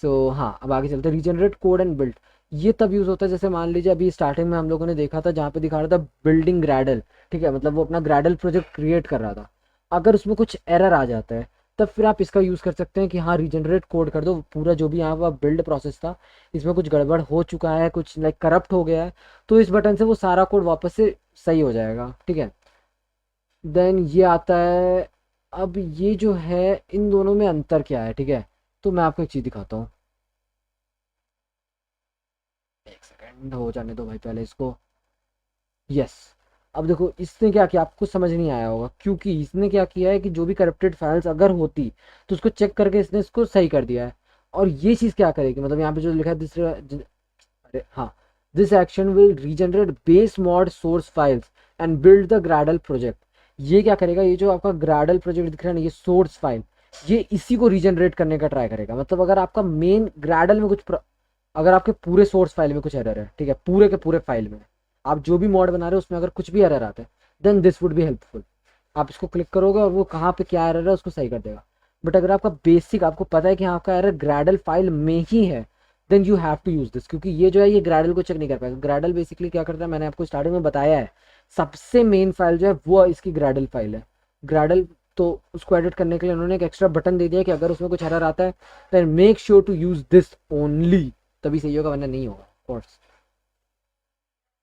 सो हाँ, अब आगे चलते हैं। रीजनरेट कोड एंड बिल्ड, ये तब यूज़ होता है जैसे मान लीजिए अभी स्टार्टिंग में हम लोगों ने देखा था जहाँ पे दिखा रहा था बिल्डिंग ग्रैडल, ठीक है, मतलब वो अपना ग्रैडल प्रोजेक्ट क्रिएट कर रहा था। अगर उसमें कुछ एरर आ जाता है तब फिर आप इसका यूज़ कर सकते हैं कि हाँ रीजनरेट कोड कर दो, पूरा जो भी यहाँ पर बिल्ड प्रोसेस था इसमें कुछ गड़बड़ हो चुका है, कुछ लाइक करप्ट हो गया है, तो इस बटन से वो सारा कोड वापस से सही हो जाएगा, ठीक है। देन ये आता है, अब ये जो है इन दोनों में अंतर क्या है, ठीक है, तो मैं आपको एक चीज़ दिखाता हूँ। एक सेकंड हो जाने दो भाई पहले इसको। यस, अब देखो इसने क्या किया आपको समझ नहीं आया होगा, क्योंकि इसने क्या किया है कि जो भी करप्टेड फाइल्स अगर होती तो उसको चेक करके इसने इसको सही कर दिया है। और ये चीज़ क्या करेगी, मतलब यहाँ पे जो लिखा है अरे हाँ, this action will regenerate base mod source files and build the Gradle project. ये क्या करेगा, ये जो आपका ग्रैडल प्रोजेक्ट दिख रहा है ना, ये सोर्स फाइल, ये इसी को रीजनरेट करने का ट्राई करेगा। मतलब अगर आपका मेन ग्रैडल में अगर आपके पूरे सोर्स फाइल में कुछ एरर है, ठीक है, पूरे के पूरे फाइल में आप जो भी मॉड बना रहे हो उसमें अगर कुछ भी एरर आता है, then this would be helpful. आप इसको क्लिक करोगे और वो कहाँ पे क्या एरर है उसको सही कर देगा। बट अगर आपका बेसिक आपको पता है कि हाँ आपका एरर ग्रैडल फाइल में ही है, then you have to use this, क्योंकि ये जो है ये ग्रैडल को चेक नहीं कर पाएगा। ग्रैडल बेसिकली क्या करता है, मैंने आपको स्टार्टिंग में बताया है, सबसे मेन फाइल जो है वो इसकी ग्रैडल फाइल है। ग्रैडल तो उसको एडिट करने के लिए उन्होंने एक एक्स्ट्रा बटन दे दिया कि अगर उसमें कुछ एरर आता है then make sure to use this only, तभी सही होगा वरना नहीं होगा कोर्स।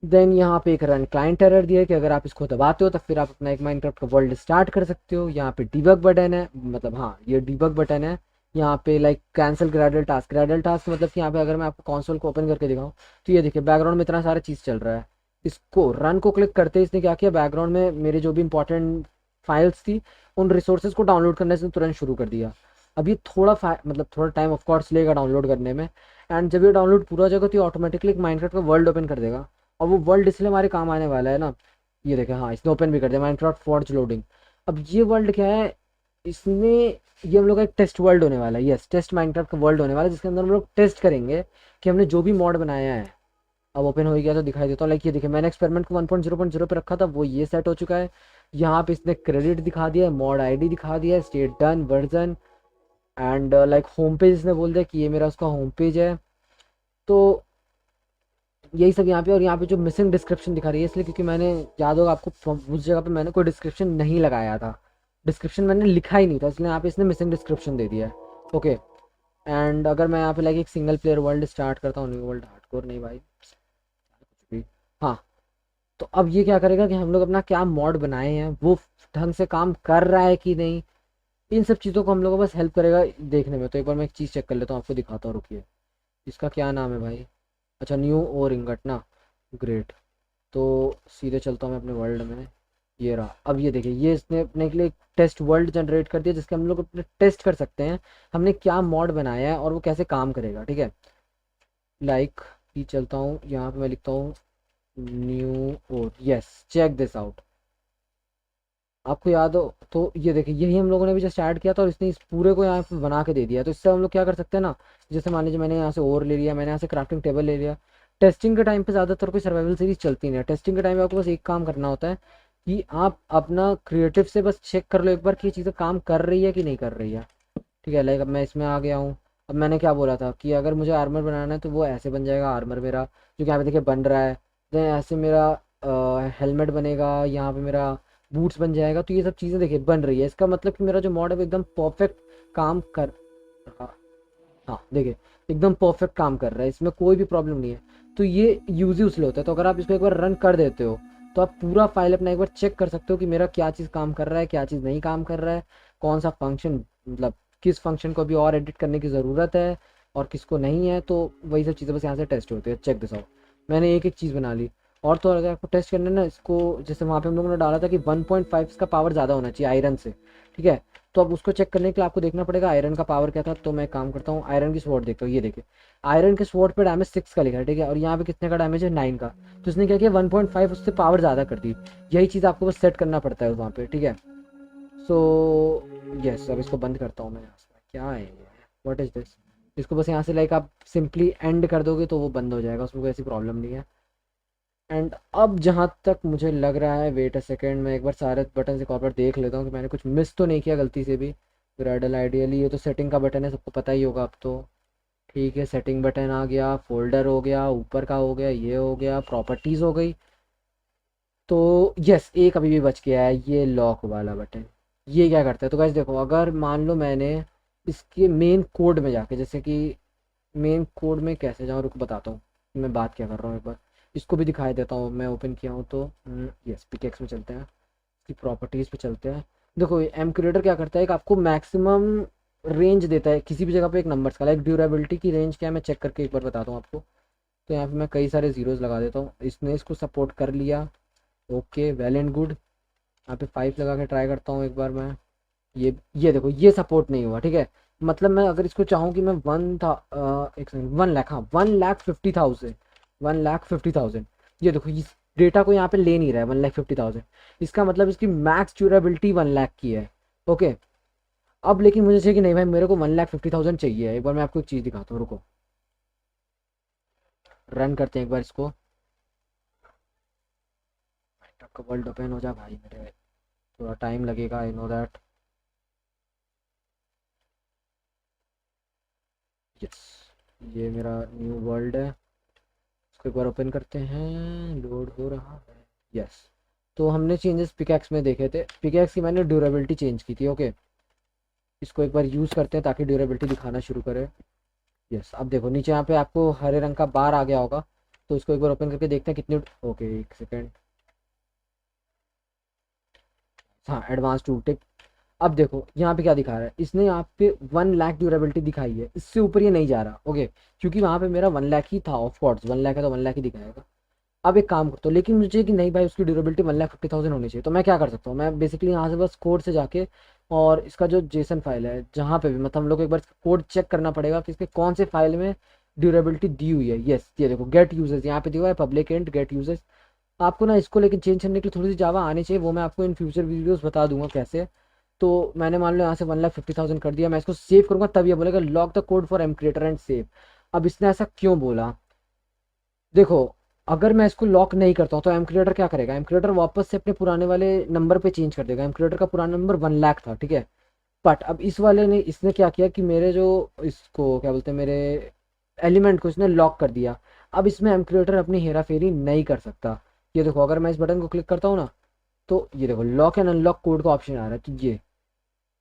देन यहाँ पे एक रन क्लाइंट एरर दिया है कि अगर आप इसको दबाते हो तो फिर आप अपना एक माइनक्राफ्ट का वर्ल्ड स्टार्ट कर सकते हो। यहाँ पे डिबग बटन है, मतलब हाँ ये डिबग बटन है। यहाँ पे लाइक कैंसिल ग्रैडल टास्क मतलब कि यहाँ पे अगर मैं आपको कंसोल को ओपन करके दिखाऊँ तो ये देखिए बैकग्राउंड में इतना सारा चीज़ चल रहा है। इसको रन को क्लिक करते ही इसने क्या किया, बैकग्राउंड में मेरे जो भी इंपॉर्टेंट फाइल्स थी उन रिसोर्सेज को डाउनलोड करने से तुरंत शुरू कर दिया। अब ये मतलब थोड़ा टाइम ऑफ कोर्स लेगा डाउनलोड करने में। एंड जब ये डाउनलोड पूरा हो जाएगा तो ये ऑटोमेटिकली एक माइनक्राफ्ट का वर्ल्ड ओपन कर देगा। और वो वर्ल्ड इसलिए हमारे काम आने वाला है ना, ये देखें, हाँ इसने ओपन भी कर दिया माइनक्राफ्ट फॉर्ज लोडिंग। अब ये वर्ल्ड क्या है, इसमें ये हम लोग का एक टेस्ट वर्ल्ड होने वाला है। यस, टेस्ट माइनक्राफ्ट का वर्ल्ड होने वाला है जिसके अंदर हम लोग टेस्ट करेंगे कि हमने जो भी मॉड बनाया है। अब ओपन हो गया तो दिखाई देता हूँ। लाइक ये देखिए मैंने एक्सपेरिमेंट को 1.0.0 पे रखा था, वो ये सेट हो चुका है। यहाँ पे इसने क्रेडिट दिखा दिया है, मॉड आईडी दिखा दिया है, state done, version and like home page इसने बोल दिया कि ये मेरा उसका होम पेज है। तो यही सब यहाँ पे। और यहाँ पे जो मिसिंग डिस्क्रिप्शन दिखा रही है इसलिए क्योंकि मैंने, याद होगा आपको, उस जगह पे मैंने कोई डिस्क्रिप्शन नहीं लगाया था, डिस्क्रिप्शन मैंने लिखा ही नहीं था, इसलिए यहाँ पे इसने मिसिंग डिस्क्रिप्शन दे दिया है। ओके, एंड अगर मैं यहाँ पे लाइक एक सिंगल प्लेयर वर्ल्ड स्टार्ट करता हूँ, न्यू वर्ल्ड हार्डकोर नहीं भाई, कुछ भी, हाँ, तो अब ये क्या करेगा कि हम लोग अपना क्या मॉड बनाए हैं वो ढंग से काम कर रहा है कि नहीं, इन सब चीज़ों को हम लोग को बस हेल्प करेगा देखने में। तो एक बार मैं एक चीज़ चेक कर लेता हूँ, आपको दिखाता हूँ, रुकिए। इसका क्या नाम है भाई, अच्छा न्यू और इंगट ना, ग्रेट। तो सीधे चलता हूँ मैं अपने वर्ल्ड में, ये रहा। अब ये देखिए ये इसने अपने के लिए एक टेस्ट वर्ल्ड जनरेट कर दिया जिसके हम लोग अपने टेस्ट कर सकते हैं हमने क्या मॉड बनाया है और वो कैसे काम करेगा, ठीक है। लाइक ही चलता हूँ, यहाँ पे मैं लिखता हूँ न्यू और, यस, चेक दिस आउट। आपको याद हो तो ये देखिए यही हम लोगों ने भी जस्ट ऐड किया था और इसने इस पूरे को यहाँ पे बना के दे दिया। तो इससे हम लोग क्या कर सकते हैं ना, जैसे मान लीजिए मैंने यहाँ से और ले लिया, मैंने यहाँ से क्राफ्टिंग टेबल ले लिया। टेस्टिंग के टाइम पे ज़्यादातर कोई सर्वाइवल सीरीज चलती नहीं है, टेस्टिंग के टाइम पे आपको बस एक काम करना होता है, कि आप अपना क्रिएटिव से बस चेक कर लो एक बार कि ये चीज़ें काम कर रही है कि नहीं कर रही है। ठीक है, लाइक अब मैं इसमें आ गया हूँ। अब मैंने क्या बोला था कि अगर मुझे आर्मर बनाना है तो वो ऐसे बन जाएगा आर्मर मेरा, जो कि यहाँ पे देखिए बन रहा है। देन ऐसे मेरा हेलमेट बनेगा, यहाँ पे मेरा बूट्स बन जाएगा। तो ये सब चीज़ें देखिए बन रही है, इसका मतलब कि मेरा जो मॉड है वो एकदम परफेक्ट काम कर रहा। हाँ देखिए, एकदम परफेक्ट काम कर रहा है, इसमें कोई भी प्रॉब्लम नहीं है। तो ये यूज ही उसलिए होता है। तो अगर आप इसको एक बार रन कर देते हो तो आप पूरा फाइल अपना एक बार चेक कर सकते हो कि मेरा क्या चीज़ काम कर रहा है, क्या चीज़ नहीं काम कर रहा है, कौन सा फंक्शन, मतलब किस फंक्शन को अभी और एडिट करने की ज़रूरत है और किसको नहीं है। तो वही सब चीज़ें बस यहाँ से टेस्ट होती है। चेक दिस आउट, मैंने एक एक चीज़ बना ली। और तो अगर आपको टेस्ट करना है ना इसको, जैसे वहाँ पे हम लोगों ने डाला था कि 1.5 का पावर ज़्यादा होना चाहिए आयरन से, ठीक है। तो अब उसको चेक करने के लिए आपको देखना पड़ेगा आयरन का पावर क्या था। तो मैं काम करता हूँ, आयरन की स्वॉर्ड देखता हूँ। ये देखिए, आयरन के स्वॉर्ड पे डैमेज 6 का लिखा है, ठीक है, और यहाँ पे कितने का डैमेज है, 9 का। तो इसने क्या किया, 1.5 उससे पावर ज़्यादा कर दी। यही चीज़ आपको बस सेट करना पड़ता है वहाँ पे, ठीक है। सो यस, अब इसको बंद करता हूँ मैं यहाँ से। क्या है ये, व्हाट इज़ दिस। इसको बस यहाँ से लाइक आप सिंपली एंड कर दोगे तो वो बंद हो जाएगा, उसमें कोई ऐसी प्रॉब्लम नहीं है। एंड अब जहाँ तक मुझे लग रहा है, वेट अ सेकेंड, मैं एक बार सारे बटन एक और बार देख लेता हूँ कि मैंने कुछ मिस तो नहीं किया गलती से भी। ग्रेडल आइडियली ये तो सेटिंग का बटन है, सबको पता ही होगा अब तो। ठीक है, सेटिंग बटन आ गया, फोल्डर हो गया, ऊपर का हो गया, ये हो गया, प्रॉपर्टीज़ हो गई। तो यस, एक अभी भी बच गया है, ये लॉक वाला बटन। ये क्या करता है, तो गाइस देखो, अगर मान लो मैंने इसके मेन कोड में जाके, जैसे कि मेन कोड में कैसे जाऊँ, रुको बताता हूँ मैं बात क्या कर रहा हूँ एक बार। इसको भी दिखाई देता हूँ, मैं ओपन किया हूँ तो यस, पिकेक्स में चलते हैं, इसकी प्रॉपर्टीज़ पे चलते हैं। देखो एम क्रिएटर क्या करता है, एक आपको मैक्सिमम रेंज देता है किसी भी जगह पे एक नंबर्स का। लाइक ड्यूरेबिलिटी की रेंज क्या है मैं चेक करके एक बार बताता हूँ आपको। तो यहाँ पे मैं कई सारे जीरोज़ लगा देता हूँ, इसने इसको सपोर्ट कर लिया। Okay, well and good. यहाँ पे 5 लगा के ट्राई करता हूँ एक बार मैं। ये देखो, ये सपोर्ट नहीं हुआ, ठीक है। मतलब मैं अगर इसको चाहूँ कि मैं एक सेकंड, 1 लाख, हाँ 1,50,000, 1,50,000, ये देखो इस डेटा को यहाँ पे ले नहीं रहा है 1,50,000। इसका मतलब इसकी मैक्स ड्यूरेबिलिटी 1 लाख की है। ओके, अब लेकिन मुझे चाहिए कि नहीं भाई, मेरे को 1,50,000 चाहिए। एक बार मैं आपको एक चीज़ दिखाता हूँ, रुको, रन करते हैं एक बार इसको। आपका वर्ल्ड ओपन हो जा भाई मेरे, थोड़ा टाइम लगेगा, आई नो दैट। यस, ये मेरा न्यू वर्ल्ड है, इसको एक बार ओपन करते हैं, लोड हो रहा है। यस, तो हमने चेंजेस पिकैक्स में देखे थे, पिकैक्स की मैंने ड्यूरेबिलिटी चेंज की थी। ओके, इसको एक बार यूज़ करते हैं ताकि ड्यूरेबिलिटी दिखाना शुरू करे। यस, अब देखो नीचे यहाँ पे आपको हरे रंग का बार आ गया होगा, तो इसको एक बार ओपन करके देखते हैं कितनी। ओके, एक सेकेंड, हाँ एडवांस टूल टिक। अब देखो यहाँ पे क्या दिखा रहा है, इसने यहाँ पे 1 लाख ड्यूरेबिलिटी दिखाई है, इससे ऊपर ये नहीं जा रहा। ओके, क्योंकि वहाँ पे मेरा 1 लाख ही था, ऑफ कोर्स 1 लाख है तो 1 लाख ही दिखाएगा। अब एक काम करता हूँ, लेकिन मुझे कि नहीं भाई उसकी ड्यूरेबिलिटी 1,50,000 होनी चाहिए। तो मैं क्या कर सकता हूँ, मैं बेसिकली यहाँ से बस कोड से जाके, और इसका जो जेसन फाइल है जहाँ पे भी, मतलब हम लोग को एक बार कोड चेक करना पड़ेगा कि इसके कौन से फाइल में ड्यूरेबिलिटी दी हुई है। यस, ये देखो गेट यूजर्स यहाँ पे दिया हुआ है, पब्लिक एंड गेट यूजर्स। आपको ना इसको लेकिन चेंज करने के लिए थोड़ी सी जावा आनी चाहिए, वो मैं आपको इन फ्यूचर वीडियोस बता दूंगा कैसे। तो मैंने मान लो यहाँ से 1,50,000 कर दिया, मैं इसको सेव करूंगा तब ये बोलेगा lock the code for MCreator and save. अब इसने ऐसा क्यों बोला, देखो, अगर मैं इसको लॉक नहीं करता हूँ तो एम क्रिएटर क्या करेगा, एम क्रिएटर वापस से अपने पुराने वाले नंबर पे चेंज कर देगा। एम क्रिएटर का पुराना नंबर 1 लाख था, ठीक है। बट अब इस वाले ने, इसने क्या किया कि मेरे जो, इसको क्या बोलते हैं, मेरे एलिमेंट को इसने लॉक कर दिया। अब इसमें एम क्रिएटर अपनी हेरा फेरी नहीं कर सकता। ये देखो, अगर मैं इस बटन को क्लिक करता हूँ ना, तो ये देखो लॉक एंड अनलॉक कोड का ऑप्शन आ रहा है। तो ये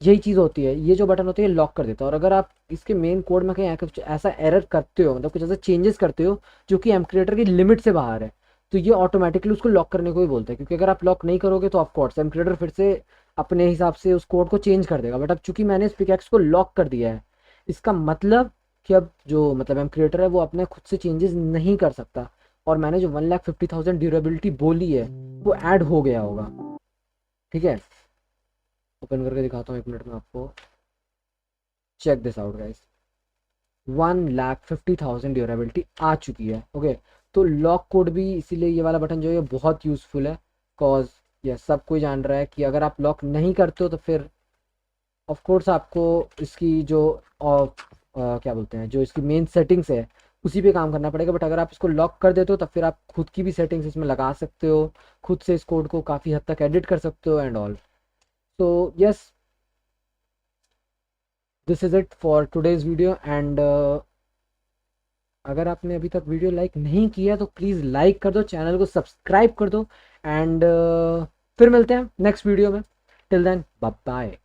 यही चीज़ होती है, ये जो बटन होती है लॉक कर देता है। और अगर आप इसके मेन कोड में कहीं कुछ ऐसा एरर करते हो, मतलब कुछ ऐसा चेंजेस करते हो जो कि एम क्रिएटर की लिमिट से बाहर है, तो ये ऑटोमेटिकली उसको लॉक करने को ही बोलता है। क्योंकि अगर आप लॉक नहीं करोगे तो ऑफकोर्स एम क्रिएटर फिर से अपने हिसाब से उस कोड को चेंज कर देगा। बट अब चूंकि मैंने इस पिकैक्स को लॉक कर दिया है, इसका मतलब कि अब जो, मतलब एम क्रिएटर है वो अपने खुद से चेंजेस नहीं कर सकता। और मैंने जो 1,50,000 ड्यूरेबिलिटी बोली है वो ऐड हो गया होगा, ठीक है। ओपन करके दिखाता हूँ एक मिनट में आपको, check this out guys, 1,50,000 durability आ चुकी है। ओके, तो लॉक कोड भी, इसीलिए ये वाला बटन जो है बहुत यूज़फुल है। कॉज ये सब कोई जान रहा है कि अगर आप लॉक नहीं करते हो तो फिर ऑफ कोर्स आपको इसकी जो क्या बोलते हैं, जो इसकी मेन सेटिंग्स है उसी पे काम करना पड़ेगा। बट अगर आप इसको लॉक कर देते हो तब फिर आप खुद की भी सेटिंग्स इसमें लगा सकते हो, खुद से इस कोड को काफ़ी हद तक एडिट कर सकते हो एंड ऑल। तो yes, this is it for today's video. And अगर आपने अभी तक वीडियो लाइक नहीं किया तो प्लीज़ लाइक कर दो, चैनल को सब्सक्राइब कर दो। एंड फिर मिलते हैं नेक्स्ट वीडियो में। Till then bye bye.